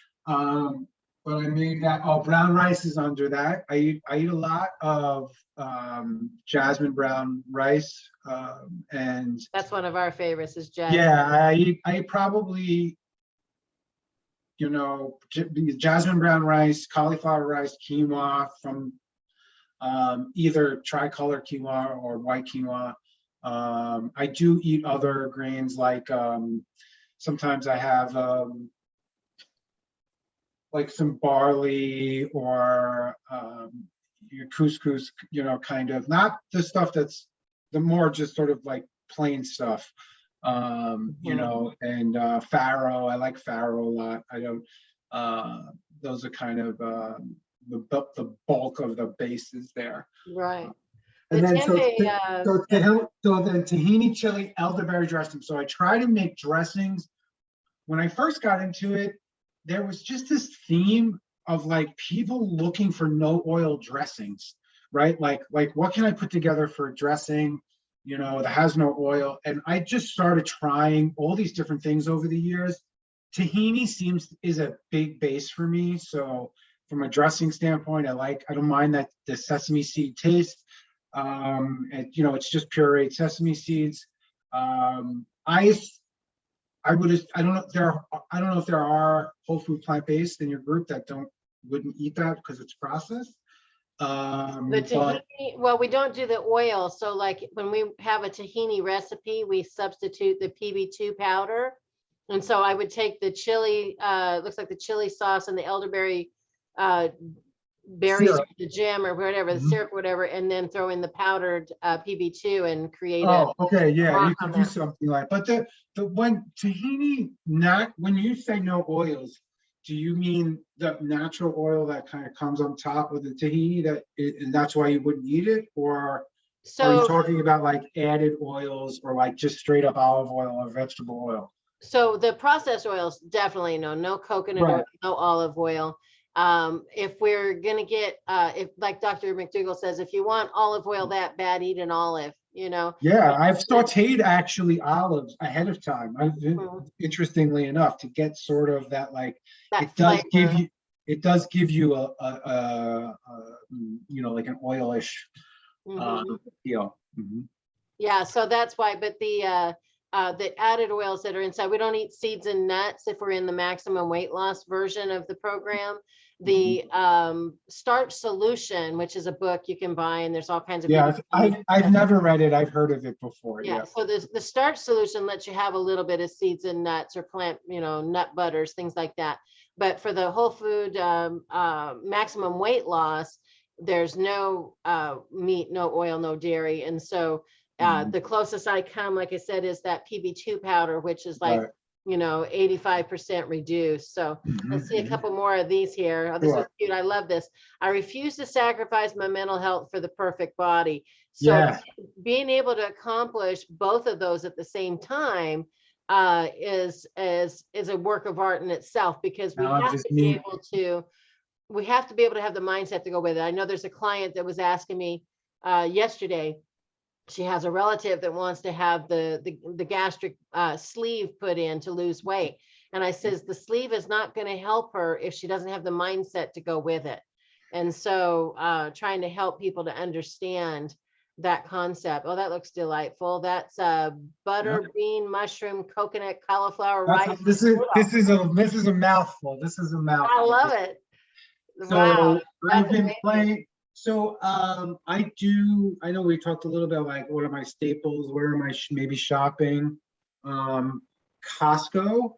But I made that. Oh, brown rice is under that. I eat a lot of jasmine brown rice, and That's one of our favorites is jasmine. yeah, I probably, jasmine brown rice, cauliflower rice, quinoa from either tricolor quinoa or white quinoa. I do eat other grains like sometimes I have like some barley or your couscous, kind of not the stuff that's the more just sort of like plain stuff. And farro, I like farro a lot. I don't, those are kind of the bulk of the bases there. Right. And The then tempeh, so then tahini chili elderberry dressing. So I try to make dressings. When I first got into it, there was just this theme of like people looking for no oil dressings, right? Like what can I put together for a dressing, that has no oil? And I just started trying all these different things over the years. Tahini is a big base for me. So from a dressing standpoint, I don't mind that the sesame seed taste. It's just pureed sesame seeds. I don't know if there are whole food plant-based in your group that wouldn't eat that because it's processed. the tahini, well, we don't do the oil. So like when we have a tahini recipe, we substitute the PB2 powder. And so I would take the chili, looks like the chili sauce and the elderberry berries Syrup. from the gym or whatever, the syrup, whatever, and then throw in the powdered PB2 and create okay, yeah, you on could do something like. But the when tahini, when you say no oils, do you mean the natural oil that kind of comes on top of the tahini and that's why you wouldn't eat it, or are you talking about like added oils or like just straight up olive oil or vegetable oil? So the processed oils, definitely no coconut oil, no olive oil. If we're gonna get, if like Dr. McDougall says, if you want olive oil that bad, eat an olive, Yeah, I've sauteed actually olives ahead of time. Interestingly enough, to get sort of that like that it does flavor. give you a like an oilish feel. Yeah, so that's why. But the added oils that are inside, we don't eat seeds and nuts if we're in the maximum weight loss version of the program. The Starch Solution, which is a book you can buy, and there's all kinds of I've never read it. I've heard of it before. Yeah. So the Starch Solution lets you have a little bit of seeds and nuts or plant, nut butters, things like that. But for the whole food maximum weight loss, there's no meat, no oil, no dairy, and so the closest I come, like I said, is that PB2 powder, which is like 85% reduced. So let's see a couple more of these here. Oh, this is cute. I love this. I refuse to sacrifice my mental health for the perfect body. So being able to accomplish both of those at the same time is a work of art in itself, because we have to be able to have the mindset to go with it. I know there's a client that was asking me yesterday. She has a relative that wants to have the gastric sleeve put in to lose weight. And I says, the sleeve is not going to help her if she doesn't have the mindset to go with it. And so trying to help people to understand that concept. Oh, that looks delightful. That's butter, bean, mushroom, coconut, cauliflower, rice. This is a mouthful. This is a mouthful. I love it. So wow. I've been playing. So I know we talked a little bit like what are my staples, where am I maybe shopping? Costco,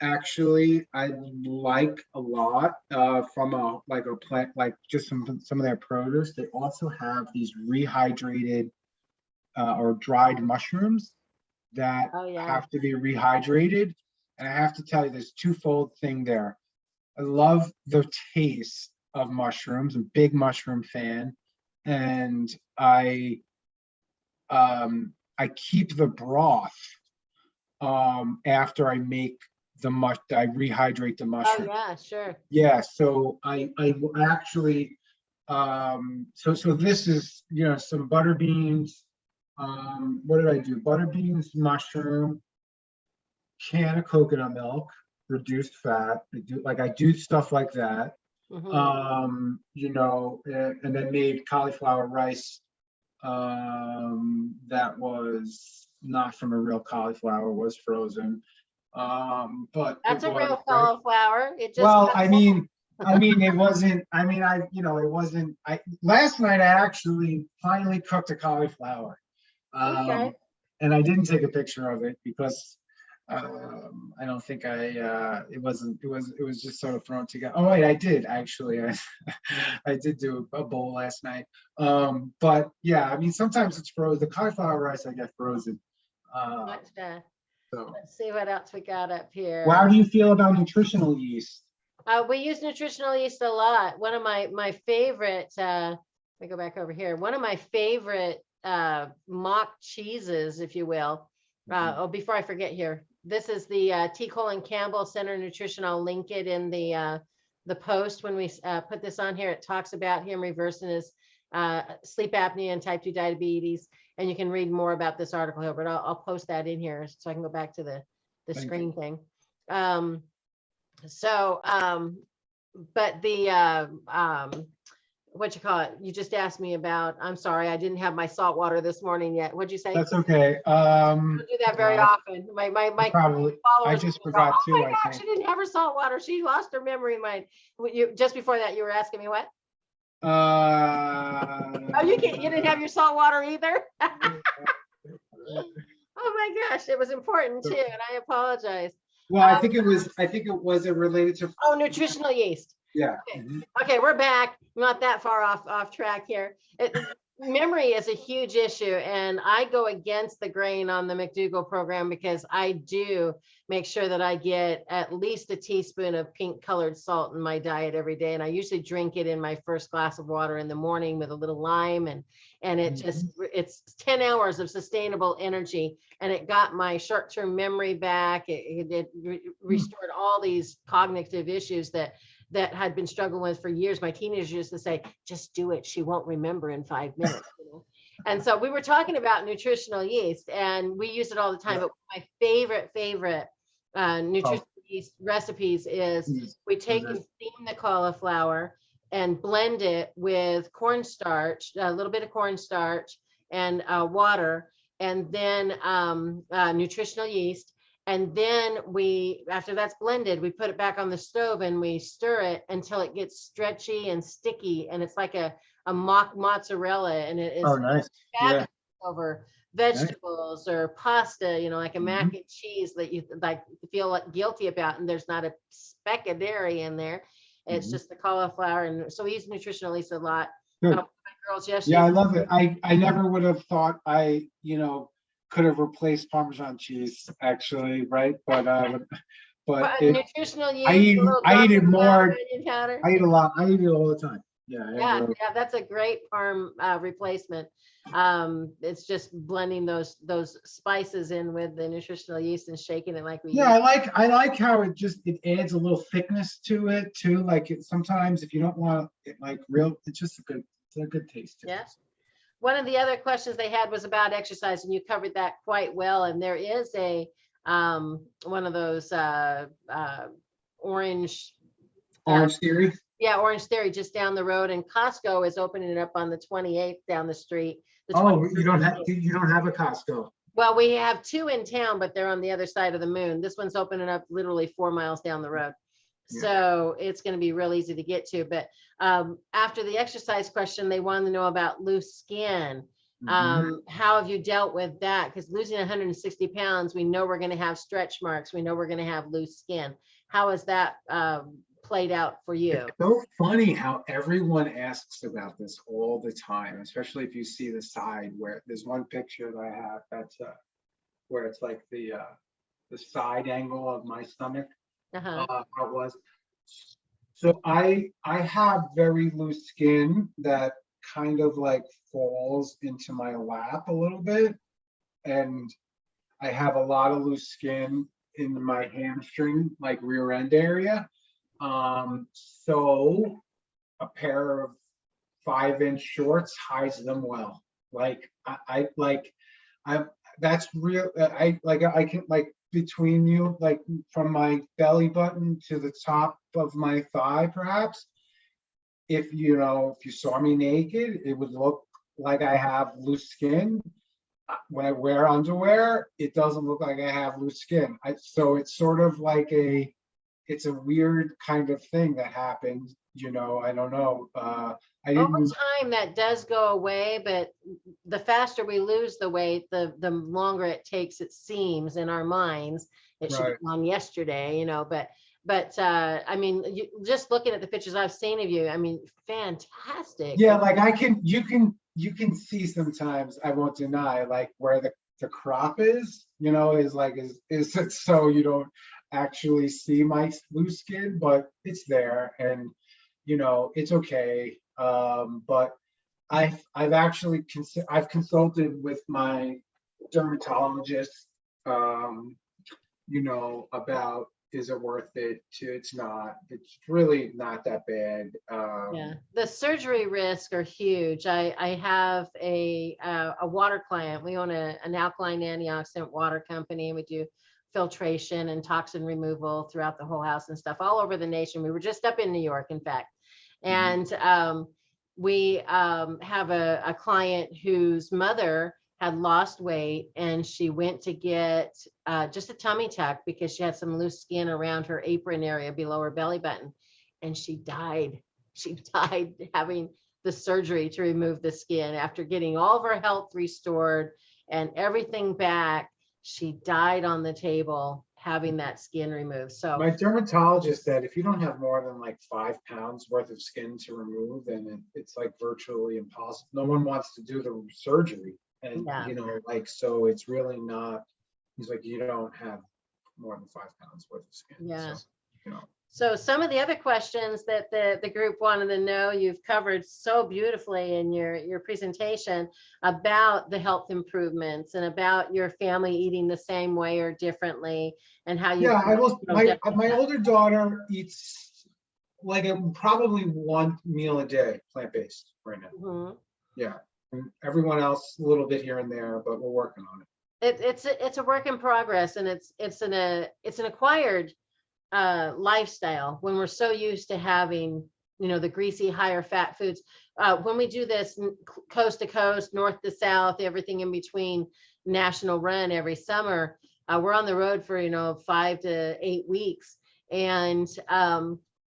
actually, I like a lot from a plant, like just some of their produce. They also have these rehydrated or dried mushrooms that have to be rehydrated. And I have to tell you, there's twofold thing there. I love the taste of mushrooms. I'm a big mushroom fan, and I keep the broth after I make I rehydrate the mushroom. Oh yeah, sure. Yeah, so I actually So this is, some butter beans. What did I do? Butter beans, mushroom, can of coconut milk, reduced fat. I do stuff like that. Mhm. And then made cauliflower rice. That was not from a real cauliflower, was frozen. But it That's a was real right. cauliflower. It just Well, got it wasn't. It wasn't. Last night I actually finally cooked a cauliflower, okay. and I didn't take a picture of it because I don't think it wasn't. It was just sort of thrown together. Oh wait, I did actually. I did do a bowl last night. But yeah, sometimes it's frozen. The cauliflower rice I get frozen. Uh, Gotcha. so, Let's see what else we got up well, how here. do you feel about nutritional yeast? We use nutritional yeast a lot. One of my favorite, let me go back over here. One of my favorite mock cheeses, if you will. Before I forget here, this is the T. Colin Campbell Center Nutrition. I'll link it in the post when we put this on here. It talks about him reversing his sleep apnea and type 2 diabetes. And you can read more about this article here, but I'll post that in here so I can go back to the Thank screen you. thing. But what you call it? You just asked me about, I'm sorry, I didn't have my salt water this morning yet. What'd you say? That's okay. I don't do that very often. My I followers just will go, forgot oh too, my I gosh, think. she didn't have her salt water. She lost her memory mind. Just before that, you were asking me what? Oh, you didn't have your salt water either? Oh my gosh, it was important too, and I apologize. Well, I think it was related to, Nutritional yeast. yeah. Okay. Okay, we're back. Not that far off track here. Memory is a huge issue, and I go against the grain on the McDougall program because I do make sure that I get at least a teaspoon of pink colored salt in my diet every day, and I usually drink it in my first glass of water in the morning with a little lime, and it's 10 hours of sustainable energy, and it got my short-term memory back. It restored all these cognitive issues that had been struggling with for years. My teenagers used to say, just do it. She won't remember in 5 minutes. And so we were talking about nutritional yeast, and we use it all the time. But my favorite nutritional yeast recipes is we take and steam the cauliflower and blend it with cornstarch, a little bit of cornstarch and water, and then nutritional yeast. And then after that's blended, we put it back on the stove and we stir it until it gets stretchy and sticky. And it's like a mock mozzarella, and it is Nice. fabulous over vegetables or pasta, like a mac and cheese that you feel guilty about. And there's not a speck of dairy in there. It's just the cauliflower. And so we use nutritional yeast a lot. Good. My girls yesterday. Yeah, I love it. I never would have thought could have replaced Parmesan cheese, actually, right? But nutritional yeast, I eat it more. Powder. I eat a lot. I eat it all the time. Yeah, that's a great parm replacement. It's just blending those spices in with the nutritional yeast and shaking it like we. Yeah, I like how it adds a little thickness to it too. Like sometimes if you don't want it it's just a good taste. Yeah. One of the other questions they had was about exercise, and you covered that quite well. And there is a one of those orange Theory. Yeah, Orange Theory just down the road, and Costco is opening it up on the 28th down the street. You don't have a Costco. Well, we have two in town, but they're on the other side of the moon. This one's opening up literally 4 miles down the road. Yeah. So it's going to be real easy to get to. But after the exercise question, they wanted to know about loose skin. How have you dealt with that? Because losing 160 pounds, we know we're going to have stretch marks. We know we're going to have loose skin. How has that played out for you? It's so funny how everyone asks about this all the time, especially if you see the side where there's one picture that I have that's where it's like the side angle of my stomach. How it was. So I have very loose skin that kind of like falls into my lap a little bit, and I have a lot of loose skin in my hamstring, like rear end area. So a pair of 5-inch shorts hides them well. Like I that's real. I can like between you, like from my belly button to the top of my thigh, perhaps. If if you saw me naked, it would look like I have loose skin. When I wear underwear, it doesn't look like I have loose skin. So it's sort of like it's a weird kind of thing that happens. I don't know. I Over didn't. time, that does go away, but the faster we lose the weight, the longer it takes, it seems, in our minds. It should be Right. gone yesterday, but I mean, just looking at the pictures I've seen of you, I mean, fantastic. Yeah, like you can see sometimes, I won't deny, like where the crop is, is it so you don't actually see my loose skin, but it's there, and it's okay. But I've actually I've consulted with my dermatologist, about, is it worth it it's not, it's really not that bad. Yeah, the surgery risks are huge. I have a water client. We own an alkaline antioxidant water company. We do filtration and toxin removal throughout the whole house and stuff all over the nation. We were just up in New York, in fact, and we have a client whose mother had lost weight, and she went to get just a tummy tuck because she had some loose skin around her apron area below her belly button, and she died. She died having the surgery to remove the skin after getting all of her health restored and everything back. She died on the table having that skin removed. So My dermatologist said if you don't have more than like 5 pounds worth of skin to remove, then it's like virtually impossible. No one wants to do the surgery. And, yeah. so it's really not, he's like, you don't have more than 5 pounds worth of skin. Yeah. So. So some of the other questions that the group wanted to know, you've covered so beautifully in your presentation about the health improvements and about your family eating the same way or differently, and how you. Yeah, my older daughter eats like probably one meal a day, plant-based right now. Mhm. Yeah, and everyone else a little bit here and there, but we're working on it. It's a work in progress, and it's an acquired lifestyle when we're so used to having the greasy, higher fat foods. When we do this coast to coast, north to south, everything in between, national run every summer, we're on the road for 5 to 8 weeks, and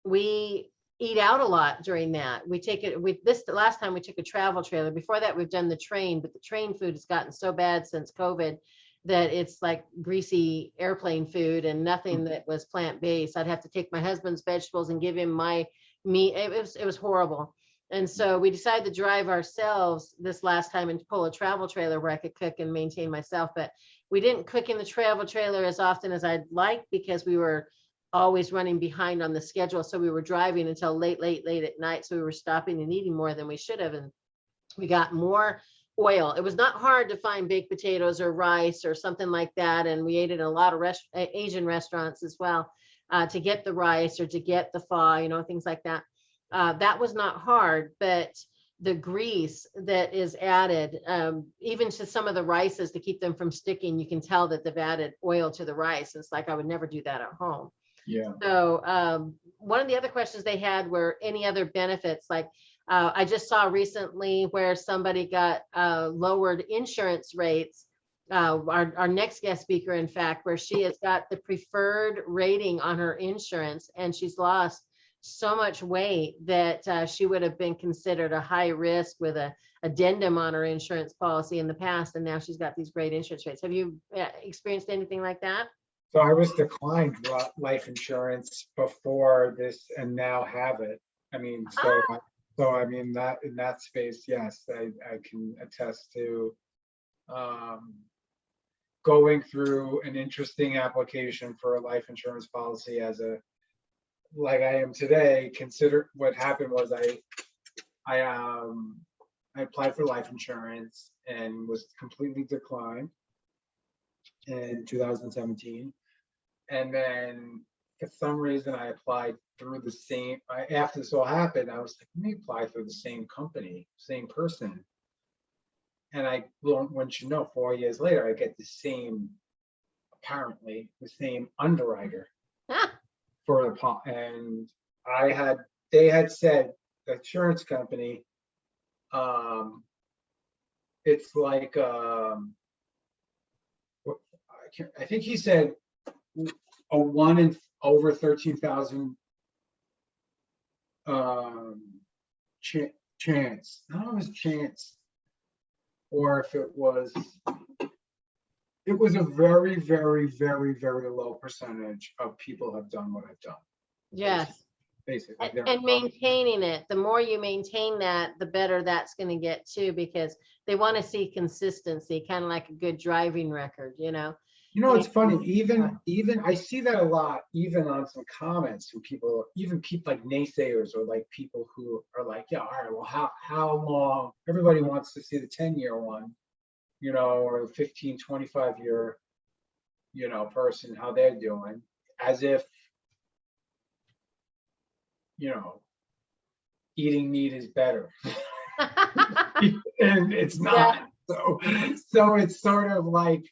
we eat out a lot during that. We take it with this last time we took a travel trailer. Before that we've done the train, but the train food has gotten so bad since COVID that it's like greasy airplane food and nothing that was plant-based. I'd have to take my husband's vegetables and give him my meat. It was horrible. And so we decided to drive ourselves this last time and pull a travel trailer where I could cook and maintain myself. But we didn't cook in the travel trailer as often as I'd like because we were always running behind on the schedule. So we were driving until late at night. So we were stopping and eating more than we should have. And we got more oil. It was not hard to find baked potatoes or rice or something like that. And we ate in a lot of Asian restaurants as well, to get the rice or to get the pho, things like that. That was not hard, but the grease that is added, even to some of the rices to keep them from sticking, you can tell that they've added oil to the rice. It's like I would never do that at home. Yeah. So one of the other questions they had were any other benefits, like I just saw recently where somebody got lowered insurance rates. Our next guest speaker, in fact, where she has got the preferred rating on her insurance, and she's lost so much weight that she would have been considered a high risk with a addendum on her insurance policy in the past, and now she's got these great insurance rates. Have you experienced anything like that? So I was declined life insurance before this and now have it. I mean, I mean that in that space, yes, I can attest to going through an interesting application for a life insurance policy like I am today. Consider what happened was I applied for life insurance and was completely declined in 2017. And then for some reason I applied through the same, after this all happened, I was like, let me apply through the same company, same person. And I, well, once you know, 4 years later, I get the same, apparently, the same underwriter for the, and they had said, the insurance company, it's like, I think he said a 1 in over 13,000 chance. I don't know if it was chance or if it was a very, very, very, very low percentage of people have done what I've done. Yes. Basically. And maintaining it, the more you maintain that, the better that's going to get too, because they want to see consistency, kind of like a good driving record, you know. You know, it's funny, even I see that a lot, even on some comments from people, even people like naysayers, or like people who are like, yeah, all right, well, how long, everybody wants to see the 10-year one, you know, or the 15, 25-year, you know, person, how they're doing, as if, you know, eating meat is better. And it's not. Yeah. So it's sort of like,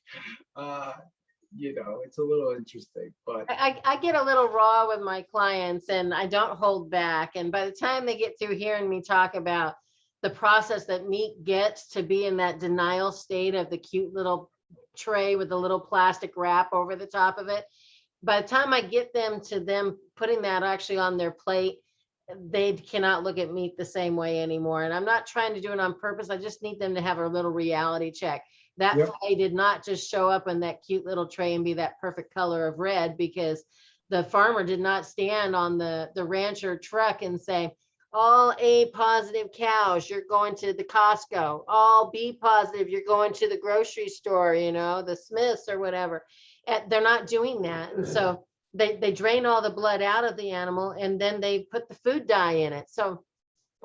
you know, it's a little interesting, but I get a little raw with my clients, and I don't hold back. And by the time they get through hearing me talk about the process that meat gets to be in that denial state of the cute little tray with the little plastic wrap over the top of it, by the time I get them to them putting that actually on their plate, they cannot look at meat the same way anymore. And I'm not trying to do it on purpose. I just need them to have a little reality check. That fillet did not just show up in that cute little tray and be that perfect color of red, because the farmer did not stand on the rancher truck and say, all A positive cows, you're going to the Costco. All B positive, you're going to the grocery store, you know, the Smiths or whatever. And they're not doing that. And so they drain all the blood out of the animal, and then they put the food dye in it. So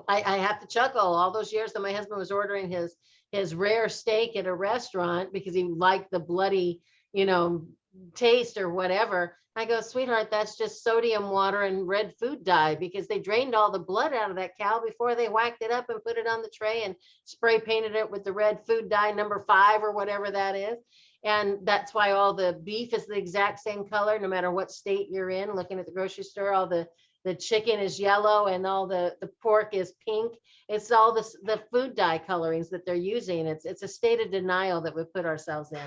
I have to chuckle all those years that my husband was ordering his rare steak at a restaurant because he liked the bloody, you know, taste or whatever. I go, sweetheart, that's just sodium water and red food dye, because they drained all the blood out of that cow before they whacked it up and put it on the tray and spray painted it with the red food dye number 5 or whatever that is. And that's why all the beef is the exact same color, no matter what state you're in. Looking at the grocery store, all the chicken is yellow and all the pork is pink. It's all the food dye colorings that they're using. It's a state of denial that we put ourselves in.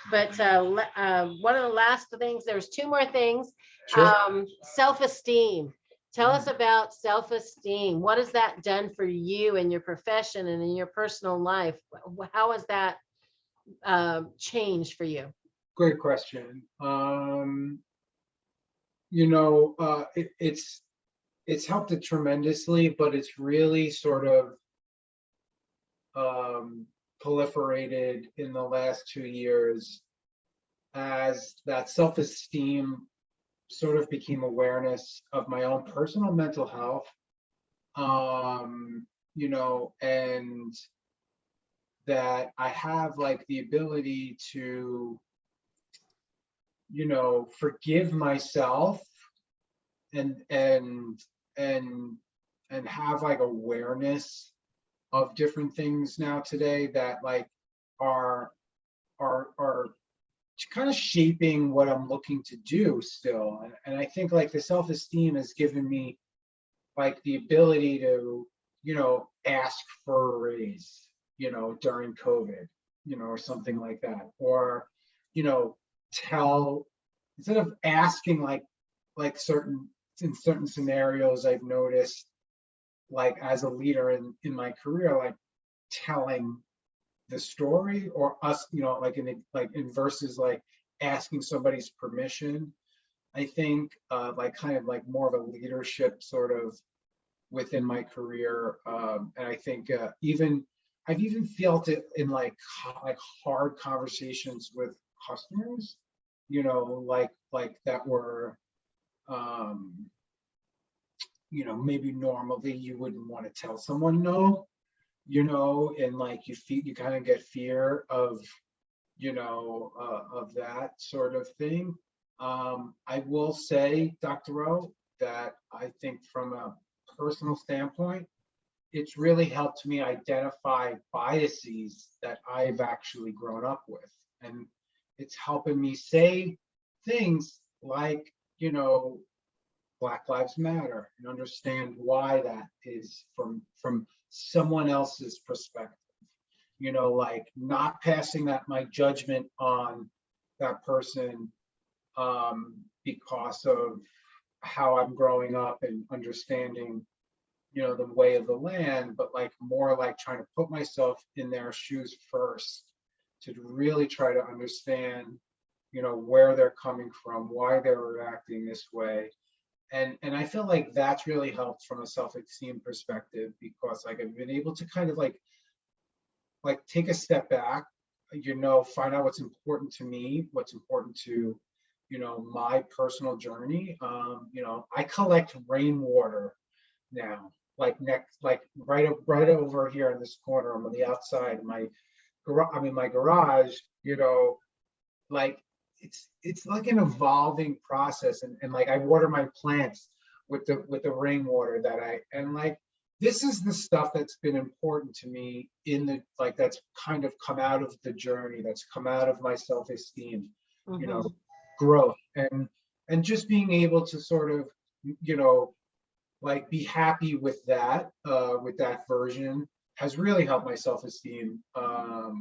But one of the last things, there's 2 more things. Sure. Self-esteem. Tell us about self-esteem. What has that done for you in your profession and in your personal life? How has that changed for you? Great question. You know, it's helped it tremendously, but it's really sort of proliferated in the last 2 years as that self-esteem sort of became awareness of my own personal mental health, you know, and that I have like the ability to, you know, forgive myself and have like awareness of different things now today that like are kind of shaping what I'm looking to do still. And I think like the self-esteem has given me like the ability to, you know, ask for a raise, you know, during COVID, you know, or something like that. Or, you know, instead of asking like in certain scenarios, I've noticed like as a leader in my career, like telling the story, or us, you know, like in versus like asking somebody's permission. I think like kind of like more of a leadership sort of within my career, and I think I've even felt it in like hard conversations with customers, you know, like that were, you know, maybe normally you wouldn't want to tell someone no, you know, and like you kind of get fear of, you know, of that sort of thing. I will say, Dr. O, that I think from a personal standpoint, it's really helped me identify biases that I've actually grown up with. And it's helping me say things like, Black Lives Matter, and understand why that is from someone else's perspective. Like not passing that my judgment on that person because of how I'm growing up and understanding, the way of the land, but like more like trying to put myself in their shoes first to really try to understand, where they're coming from, why they're acting this way. And I feel like that's really helped from a self-esteem perspective, because like I've been able to kind of like take a step back, find out what's important to me, what's important to, my personal journey. I collect rainwater now, like right over here in this corner. I'm on the outside of my garage. I'm in my garage, like it's like an evolving process, and like I water my plants with the rainwater and like this is the stuff that's been important to me in the like that's kind of come out of the journey, that's come out of my self-esteem, growth, and just being able to sort of, like be happy with that version has really helped my self-esteem. Well,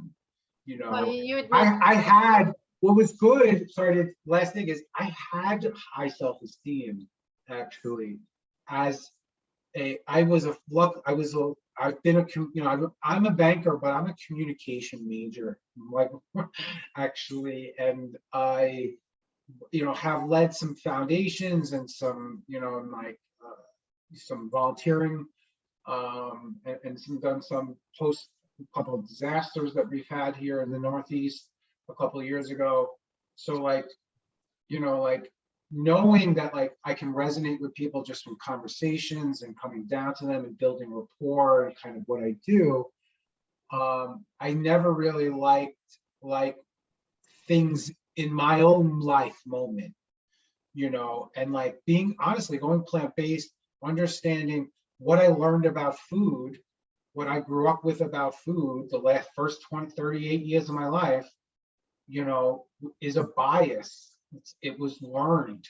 you admit, I had what was good. Sorry, the last thing is I had high self-esteem actually as I've been I'm a banker, but I'm a communication major, like actually, and I have led some foundations and some like some volunteering, and done some post a couple of disasters that we've had here in the Northeast a couple of years ago. So like, like knowing that like I can resonate with people just from conversations and coming down to them and building rapport and kind of what I do. I never really liked like things in my own life moment, and like being honestly going plant-based, understanding what I learned about food, what I grew up with about food, the first 20, 38 years of my life, is a bias. It was learned,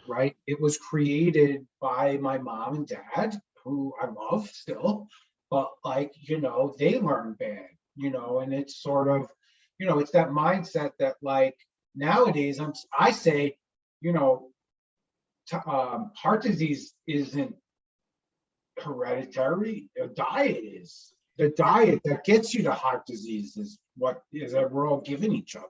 right? It was created by my mom and dad, who I love still, but like, they learned bad, and it's sort of, it's that mindset that like nowadays I say, heart disease isn't hereditary. A diet is. The diet that gets you to heart disease is what is that we're all giving each other.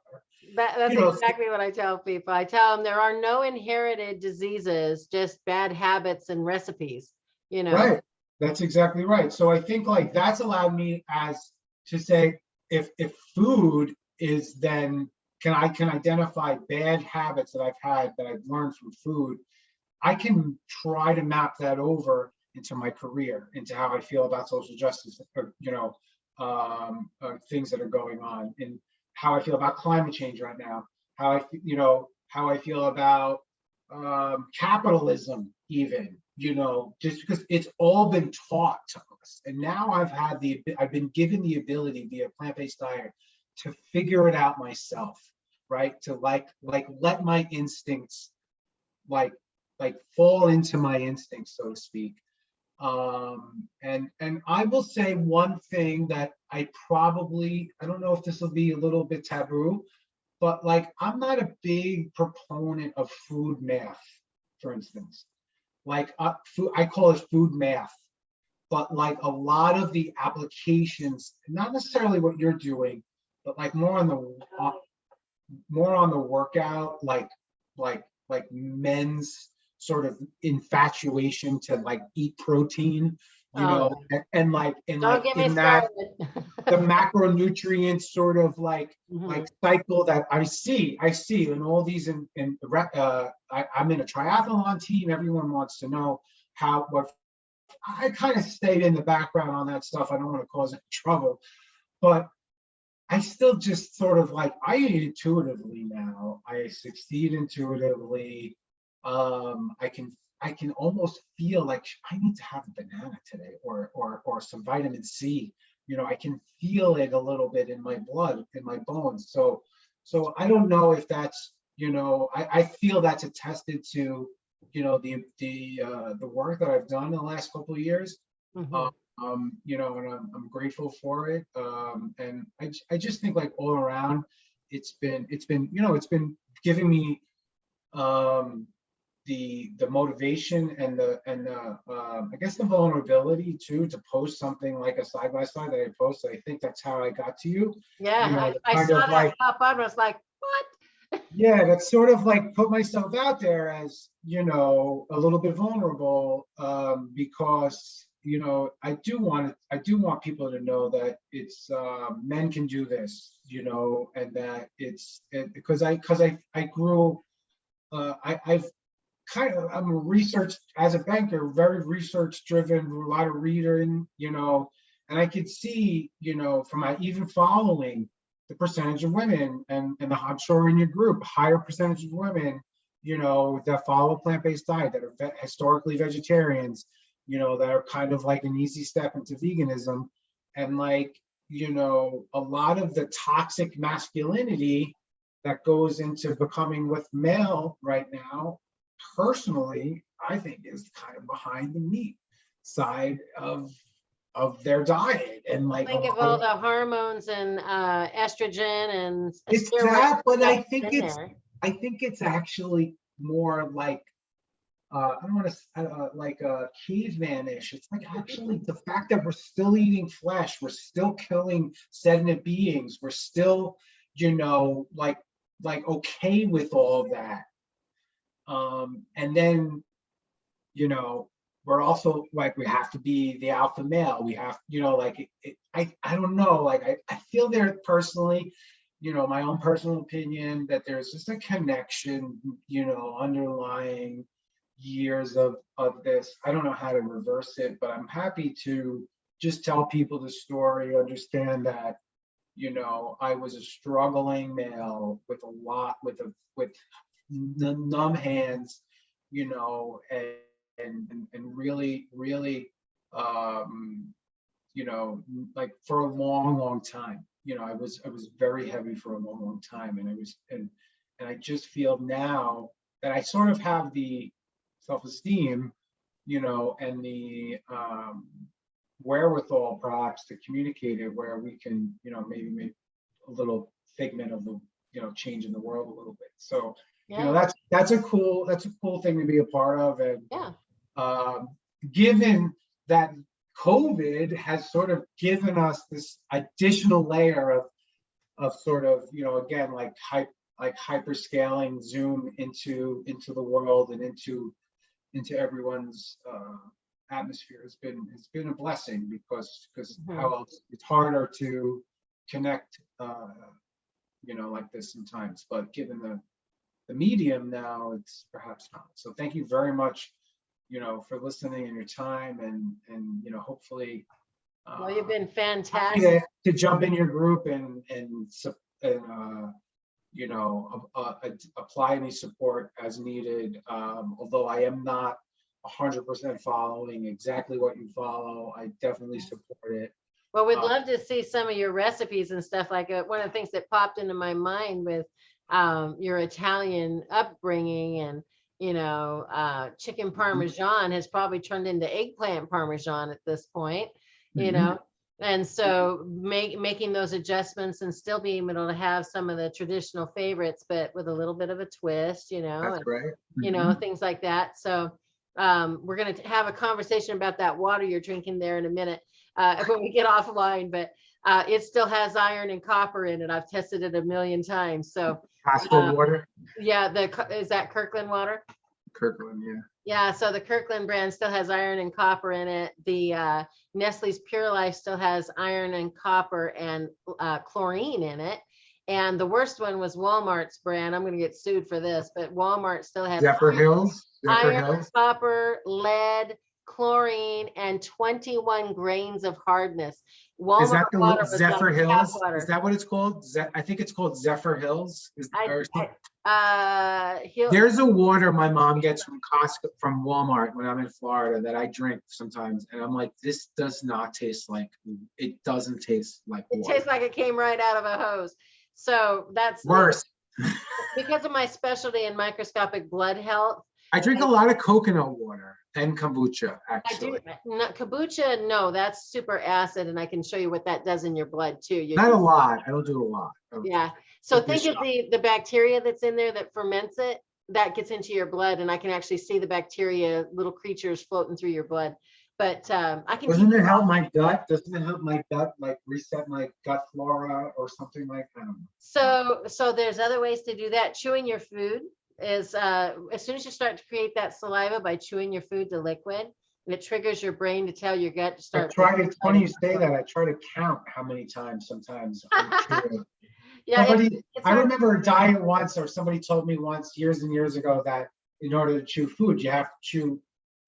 that's exactly what I tell people. I tell them there are no inherited diseases, just bad habits and recipes, Right. That's exactly right. So I think like that's allowed me as to say, if food is then I can identify bad habits that I've had that I've learned from food, I can try to map that over into my career, into how I feel about social justice, or, things that are going on, and how I feel about climate change right now, how I feel about capitalism, even, just because it's all been taught to us. And now I've been given the ability via plant-based diet to figure it out myself, right? To like let my instincts like fall into my instincts, so to speak. And I will say one thing that I don't know if this will be a little bit taboo, but like I'm not a big proponent of food math, for instance. Like I call it food math, but like a lot of the applications, not necessarily what you're doing, but like more on the workout, like men's sort of infatuation to like eat protein, and like don't get me in that started. the macronutrients sort of like Mhm. cycle that I see in all these I'm in a triathlon team. Everyone wants to know what I kind of stayed in the background on that stuff. I don't want to cause any trouble, but I still just sort of like, I eat intuitively now. I succeed intuitively. I can almost feel like I need to have a banana today, or some vitamin C. You know, I can feel it a little bit in my blood, in my bones. So I don't know if that's, you know, I feel that's attested to, you know, the work that I've done in the last couple of years. Mhm. You know, and I'm grateful for it. And I just think like all around, you know, it's been giving me the motivation and I guess the vulnerability too, to post something like a side by side that I post. I think that's how I got to you. You Yeah, know, the I kind saw of that like, pop up and I was like, what? yeah, that's sort of like put myself out there as, you know, a little bit vulnerable, because, you know, I do want people to know that it's, men can do this, you know, and that because I grew, I've kind of, I'm a research, as a banker, very research driven, a lot of reading, you know, and I could see, you know, from my even following the percentage of women, and I'm sure in your group, higher percentage of women, you know, that follow a plant-based diet, that are historically vegetarians, you know, that are kind of like an easy step into veganism. And like, you know, a lot of the toxic masculinity that goes into becoming with male right now, personally, I think is kind of behind the meat side of their diet, and like a Think of lot all of the hormones and estrogen and it's steroid that, but stuff in there. I think it's actually more like, I don't want to, like caveman-ish. It's like actually the fact that we're still eating flesh, we're still killing sentient beings, we're still, you know, like okay with all of that. And then, you know, we're also like, we have to be the alpha male. We have, you know, like I don't know, like I feel there personally, you know, my own personal opinion, that there's just a connection, you know, underlying years of this. I don't know how to reverse it, but I'm happy to just tell people the story, understand that, you know, I was a struggling male with a lot, with numb hands, you know, and really, um, you know, like for a long time, you know, I was very heavy for a long time, and I just feel now that I sort of have the self-esteem, you know, and the wherewithal perhaps to communicate it, where we can, you know, maybe make a little figment of the, you know, change in the world a little bit. So, you know, Yeah, that's a cool thing to be a part of. And yeah. um, given that COVID has sort of given us this additional layer of sort of, you know, again, like hyper scaling Zoom into the world and into everyone's atmosphere, has been a blessing, because Mhm. how else, it's harder to connect, you know, like this sometimes. But given the medium now, it's perhaps not. So thank you very much, you know, for listening and your time, and you know, hopefully, Well, you've uh, been happy fantastic. to jump in your group and you know, apply any support as needed. Although I am not 100% following exactly what you follow, I definitely support it. Well, we'd Uh, love to see some of your recipes and stuff like that. One of the things that popped into my mind with your Italian upbringing and, chicken mhm, parmesan has probably turned into eggplant parmesan at this point, you mhm, know. And so making those adjustments and still being able to have some of the traditional favorites, but with a little bit of a twist, that's and right. Mhm. things like that. So we're going to have a conversation about that water you're drinking there in a minute when we get offline, but it still has iron and copper in it. I've tested it a million times. So Casper uh, water, yeah, is that Kirkland water? Kirkland, yeah. Yeah, so the Kirkland brand still has iron and copper in it. The Nestle's Pure Life still has iron and copper and chlorine in it. And the worst one was Walmart's brand. I'm going to get sued for this, but Walmart still has Zephyr Hills, Zephyr iron, Hills. copper, lead, chlorine, and 21 grains of hardness. Is Walmart that the water was Zephyr like tap Hills? water. Is that what it's called? I think it's called Zephyr Hills. There's a water my mom gets from Costco, from Walmart when I'm in Florida that I drink sometimes, and I'm like, this does not taste like. It doesn't taste like It water. tastes like it came right out of a hose. So that's Worse. because of my specialty in microscopic blood health. I drink a lot of coconut water and kombucha, actually. I do not kombucha. No, that's super acid, and I can show you what that does in your blood too. Not a lot. I don't do a lot. Yeah. So think of the bacteria that's in there that ferments it, that gets into your blood, and I can actually see the bacteria, little creatures floating through your blood. But I can. Doesn't it help my gut? Doesn't it help my gut, like reset my gut flora or something like that? So there's other ways to do that. Chewing your food is as soon as you start to create that saliva by chewing your food to liquid, it triggers your brain to tell your gut to start. It's funny you say that. I try to count how many times sometimes I'm chewing. Yeah, I remember a diet once, or somebody told me once years and years ago that in order to chew food, you have to chew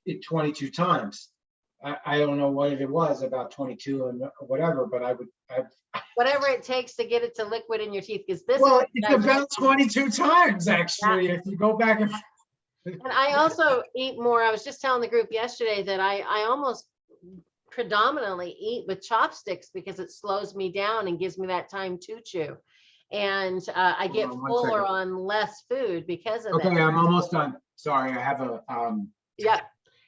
it 22 times. I don't know what it was about 22 and whatever, but whatever it takes to get it to liquid in your teeth, because this it's about 22 times actually. If you go back and I also eat more. I was just telling the group yesterday that I almost predominantly eat with chopsticks because it slows me down and gives me that time to chew. And I get fuller on less food because of that. Okay, I'm almost done. Sorry, I have a yeah.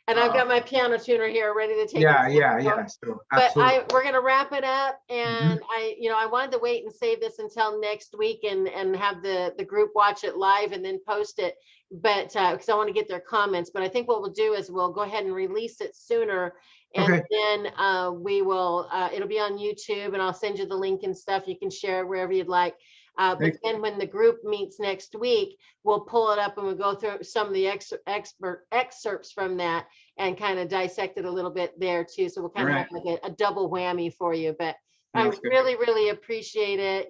And I've got my piano tuner here ready to take. Yeah. So, but we're gonna wrap it up, and I wanted to wait and save this until next week and have the group watch it live and then post it. But because I want to get their comments. But I think what we'll do is we'll go ahead and release it sooner, and then we will. It'll be on YouTube, and I'll send you the link and stuff. You can share it wherever you'd like. But then when the group meets next week, we'll pull it up and we'll go through some of the excerpts from that and kind of dissect it a little bit there too. So we'll kind of have like a double whammy for you. But I really, really appreciate it.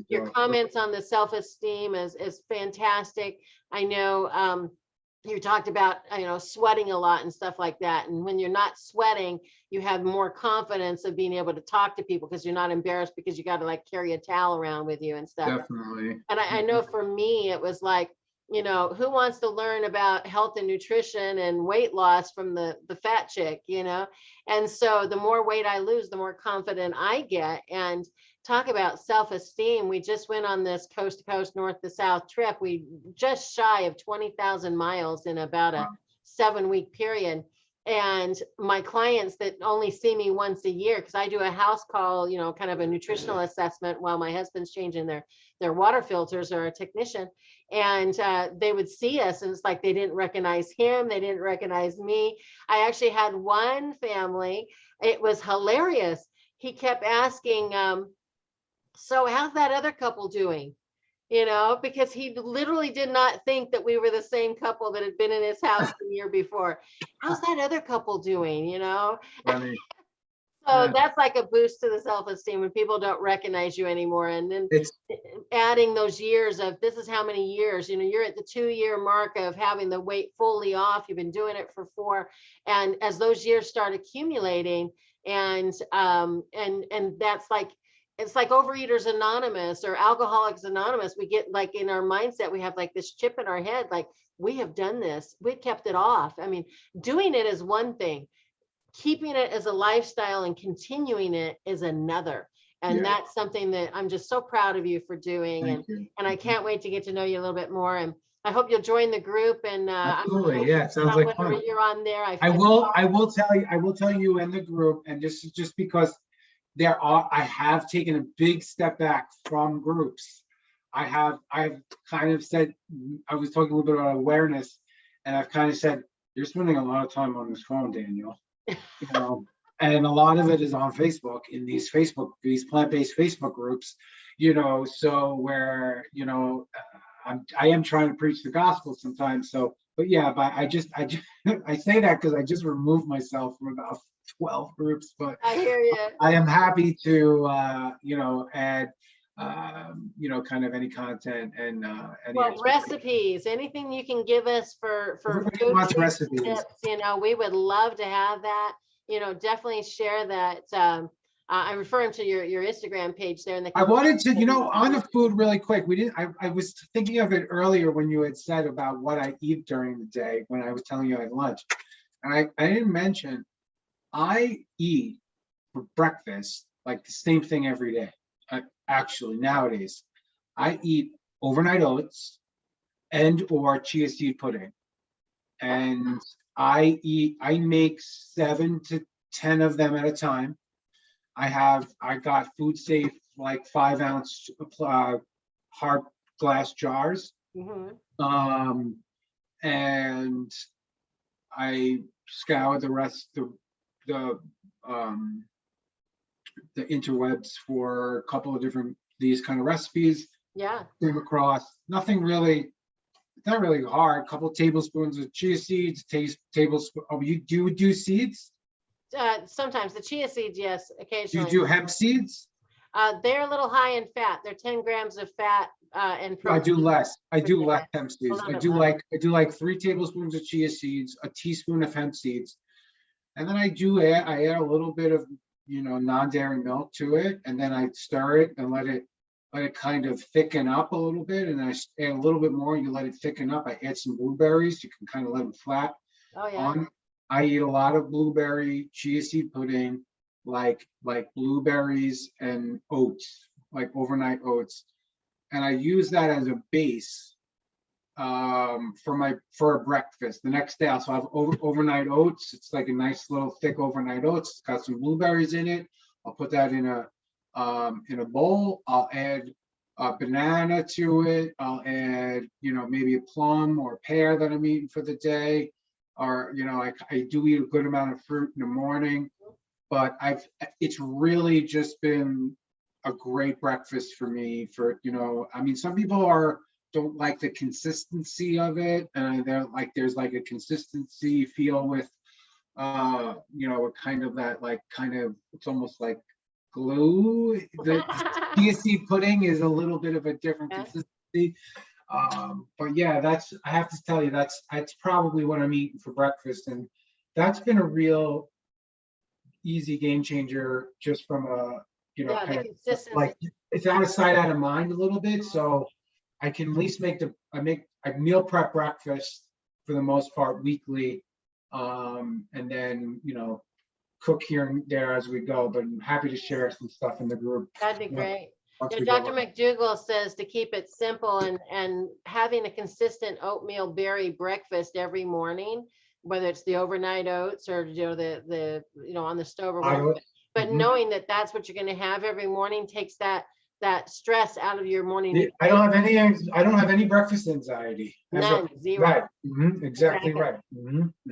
Your comments on the self-esteem is fantastic. I know you talked about sweating a lot and stuff like that, and when you're not sweating, you have more confidence of being able to talk to people because you're not embarrassed because you got to like carry a towel around with you and stuff. Definitely. And I know for me it was like, who wants to learn about health and nutrition and weight loss from the fat chick, and so the more weight I lose, the more confident I get. And talk about self-esteem. We just went on this coast to coast, north to south trip. We just shy of 20,000 miles in about a 7-week period. And my clients that only see me once a year, because I do a house call, kind of a nutritional assessment while my husband's changing their water filters, or a technician. And they would see us, and it's like they didn't recognize him. They didn't recognize me. I actually had one family. It was hilarious. He kept asking, so how's that other couple doing? Because he literally did not think that we were the same couple that had been in his house the year before. How's that other couple doing? So that's like a boost to the self-esteem when people don't recognize you anymore. And then adding those years of, this is how many years, you're at the 2-year mark of having the weight fully off. You've been doing it for 4. And as those years start accumulating, and that's like, it's like Overeaters Anonymous or Alcoholics Anonymous. We get like in our mindset, we have like this chip in our head, like we have done this, we kept it off. I mean, doing it is one thing, keeping it as a lifestyle and continuing it is another. And that's something that I'm just so proud of you for doing. And I can't wait to get to know you a little bit more. And I hope you'll join the group. And absolutely, yeah, it sounds like fun. You're on there. I will tell you and the group, and this is just because I have taken a big step back from groups. I've kind of said, I was talking a little bit about awareness, and I've kind of said, you're spending a lot of time on this phone, Daniel. And a lot of it is on Facebook, in these plant-based Facebook groups, so where, I am trying to preach the gospel sometimes. So, but I say that because I just removed myself from about 12 groups, but I hear you. I am happy to, add you know, kind of any content and any Well, expectations. recipes, anything you can give us for Everybody food wants tips, recipes. you know, we would love to have that. You know, definitely share that. I'm referring to your Instagram page there in the. I wanted to, you know, on the food really quick. We didn't. I was thinking of it earlier when you had said about what I eat during the day when I was telling you I had lunch, and I didn't mention I eat for breakfast like the same thing every day. Actually, nowadays, I eat overnight oats and or chia seed pudding, and I make 7 to 10 of them at a time. I got food safe like 5-ounce hard glass jars. Mhm. And I scoured the rest the the interwebs for a couple of different these kind of recipes. Yeah. Came across nothing really, it's not really hard. A couple of tablespoons of chia seeds, tablespoon. Oh, you do seeds? Sometimes the chia seeds, yes, You occasionally. do hemp seeds? They're a little high in fat. They're 10 grams of fat and I do protein. less. I do Yeah, less hemp a seeds. little bit less. 3 tablespoons of chia seeds, a teaspoon of hemp seeds, and then I add a little bit of, you know, non-dairy milk to it, and then I stir it and let it kind of thicken up a little bit, and then I add a little bit more. You let it thicken up. I add some blueberries. You can kind of let them flat Oh yeah. on. I eat a lot of blueberry chia seed pudding, like blueberries and oats, like overnight oats, and I use that as a base for a breakfast. The next day I'll have overnight oats. It's like a nice little thick overnight oats. It's got some blueberries in it. I'll put that in a bowl. I'll add a banana to it. I'll add, you know, maybe a plum or a pear that I'm eating for the day, or, you know, I do eat a good amount of fruit in the morning, but it's really just been a great breakfast for me. For, you know, I mean, some people don't like the consistency of it, and there's like a consistency feel with you know, kind of that, like, kind of, it's almost like glue. The chia seed pudding is a little bit of a different Yeah. consistency, but yeah, I have to tell you, that's probably what I'm eating for breakfast, and that's been a real easy game changer, just from a, you know, Yeah, the kind of consistency. like, it's out of sight, out of mind a little bit. So I can at least I meal prep breakfast for the most part weekly, and then, you know, cook here and there as we go. But I'm happy to share some stuff in the group. That'd be great. Once You we know, go Dr. live. McDougall says to keep it simple and having a consistent oatmeal berry breakfast every morning, whether it's the overnight oats or, you know, the you know, on the stove or whatever. But Mhm. knowing that that's what you're going to have every morning takes that stress out of your morning. I don't have any breakfast anxiety. Ever. None, zero. Right. Exactly Exactly. right.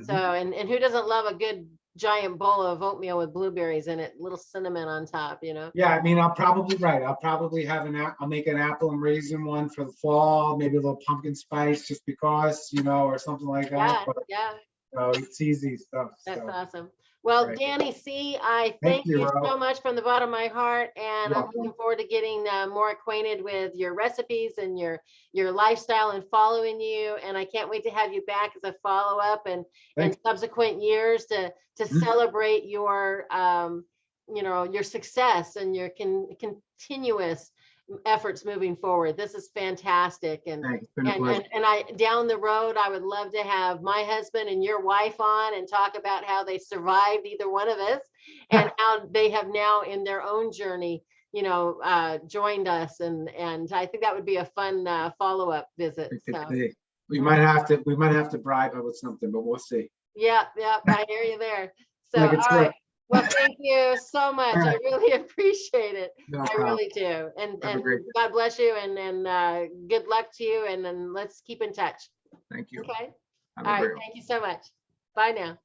So, and who doesn't love a good giant bowl of oatmeal with blueberries in it, little cinnamon on top, you know? Yeah, I mean, I'll probably have I'll make an apple and raisin one for the fall, maybe a little pumpkin spice, just because, you know, or something like that. Yeah, But yeah. it's easy stuff. That's So awesome. Well, right. Danny C., I Thank thank you, you Ro. so much from the bottom of my heart, and I'm Welcome. looking forward to getting more acquainted with your recipes and your lifestyle and following you. And I can't wait to have you back as a follow up and subsequent years to celebrate your you know, your success and your continuous efforts moving forward. This is fantastic. And Thanks. It's been a pleasure. and I, down the road, I would love to have my husband and your wife on and talk about how they survived, either one of us, and how they have now in their own journey, you know, joined us. And I think that would be a fun follow-up visit. So we might have to bribe her with something, but we'll see. yeah, I hear you there. So Like all right. Well, thank you so much. I really appreciate it. No I problem. really do. And Have a great day. God bless you, and good luck to you. And then let's keep in touch. Thank you. Okay. Have All a right. great one. Thank you so much. Bye now.